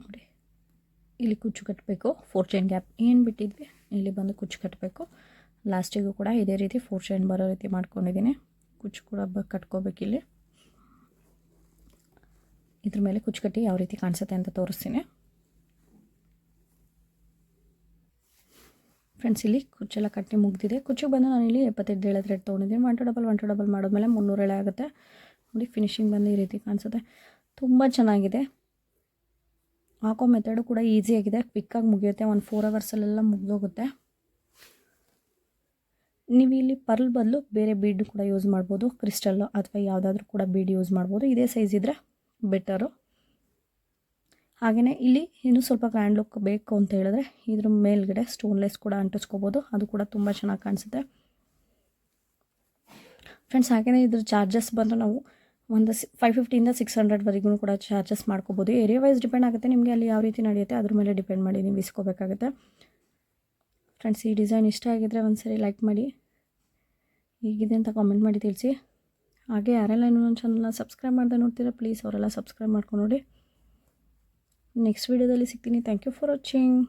ನೋಡಿ. ಇಲ್ಲಿ ಕುಚ್ಚು ಕಟ್ಟಬೇಕು. 4 ಚೈನ್ ಗ್ಯಾಪ್ ಏನು ಬಿಟ್ಟಿದ್ವಿ ಇಲ್ಲಿ ಬಂದು ಕುಚ್ಚು ಕಟ್ಟಬೇಕು. ಲಾಸ್ಟಿಗೂ ಕೂಡ ಇದೇ ರೀತಿ 4 ಚೈನ್ ಬರೋ ರೀತಿ ಮಾಡ್ಕೊಂಡಿದ್ದೀನಿ. ಕುಚ್ಚು ಕೂಡ ಕಟ್ಕೋಬೇಕಿಲ್ಲಿ. ಇದ್ರ ಮೇಲೆ ಕುಚ್ಚು ಕಟ್ಟಿ ಯಾವ ರೀತಿ ಕಾಣಿಸುತ್ತೆ ಅಂತ ತೋರಿಸ್ತೀನಿ ಫ್ರೆಂಡ್ಸ್. ಇಲ್ಲಿ ಕುಚ್ಚೆಲ್ಲ ಕಟ್ಟಿ ಮುಗ್ದಿದೆ. ಕುಚ್ಚಿಗೆ ಬಂದು ನಾನು ಇಲ್ಲಿ 78 ಎಳೆ ಥ್ರೆಡ್ ತೊಗೊಂಡಿದ್ದೀನಿ. 1 to ಡಬಲ್ ಮಾಡಿದ್ಮೇಲೆ 300 ಎಳೆ ಆಗುತ್ತೆ ನೋಡಿ. ಫಿನಿಶಿಂಗ್ ಬಂದು ಈ ರೀತಿ ಕಾಣಿಸುತ್ತೆ. ತುಂಬ ಚೆನ್ನಾಗಿದೆ. ಹಾಕೋ ಮೆಥಡು ಕೂಡ ಈಸಿಯಾಗಿದೆ. ಕ್ವಿಕ್ಕಾಗಿ ಮುಗಿಯುತ್ತೆ. ಒಂದು 4 ಅವರ್ಸಲ್ಲೆಲ್ಲ ಮುಗಿದೋಗುತ್ತೆ. ನೀವು ಇಲ್ಲಿ ಪರ್ಲ್ ಬದಲು ಬೇರೆ ಬೀಡ್ ಕೂಡ ಯೂಸ್ ಮಾಡ್ಬೋದು. ಕ್ರಿಸ್ಟಲ್ಲು ಅಥವಾ ಯಾವುದಾದ್ರೂ ಕೂಡ ಬೀಡ್ ಯೂಸ್ ಮಾಡ್ಬೋದು. ಇದೇ ಸೈಜ್ ಇದ್ದರೆ ಬೆಟರು. ಹಾಗೆಯೇ ಇಲ್ಲಿ ಇನ್ನೂ ಸ್ವಲ್ಪ ಗ್ರ್ಯಾಂಡ್ ಲುಕ್ ಬೇಕು ಅಂತ ಹೇಳಿದ್ರೆ ಇದ್ರ ಮೇಲ್ಗಡೆ ಸ್ಟೋನ್ಲೆಸ್ ಕೂಡ ಅಂಟಿಸ್ಕೋಬೋದು. ಅದು ಕೂಡ ತುಂಬ ಚೆನ್ನಾಗಿ ಕಾಣಿಸುತ್ತೆ ಫ್ರೆಂಡ್ಸ್. ಹಾಗೆಯೇ ಇದ್ರ ಚಾರ್ಜಸ್ ಬಂದು ನಾವು ಒಂದು 550 to 600ವರೆಗೂ ಕೂಡ ಚಾರ್ಜಸ್ ಮಾಡ್ಕೋಬೋದು. ಏರಿಯಾ ವೈಸ್ ಡಿಪೆಂಡ್ ಆಗುತ್ತೆ. ನಿಮಗೆ ಅಲ್ಲಿ ಯಾವ ರೀತಿ ನಡೆಯುತ್ತೆ ಅದ್ರ ಮೇಲೆ ಡಿಪೆಂಡ್ ಮಾಡಿ ನೀವು ಇಸ್ಕೋಬೇಕಾಗುತ್ತೆ ಫ್ರೆಂಡ್ಸ್. ಈ ಡಿಸೈನ್ ಇಷ್ಟ ಆಗಿದ್ದರೆ ಒಂದ್ಸರಿ ಲೈಕ್ ಮಾಡಿ, ಹೀಗಿದೆ ಅಂತ ಕಾಮೆಂಟ್ ಮಾಡಿ ತಿಳಿಸಿ. ಹಾಗೆ ಯಾರೆಲ್ಲ ಇನ್ನೂ ನನ್ನ ಚಾನಲ್ನ ಸಬ್ಸ್ಕ್ರೈಬ್ ಮಾಡ್ದೆ ನೋಡ್ತೀರಾ ಪ್ಲೀಸ್ ಅವರೆಲ್ಲ ಸಬ್ಸ್ಕ್ರೈಬ್ ಮಾಡ್ಕೊಂಡು ನೋಡಿ. ನೆಕ್ಸ್ಟ್ ವೀಡಿಯೋದಲ್ಲಿ ಸಿಗ್ತೀನಿ. Thank you for watching.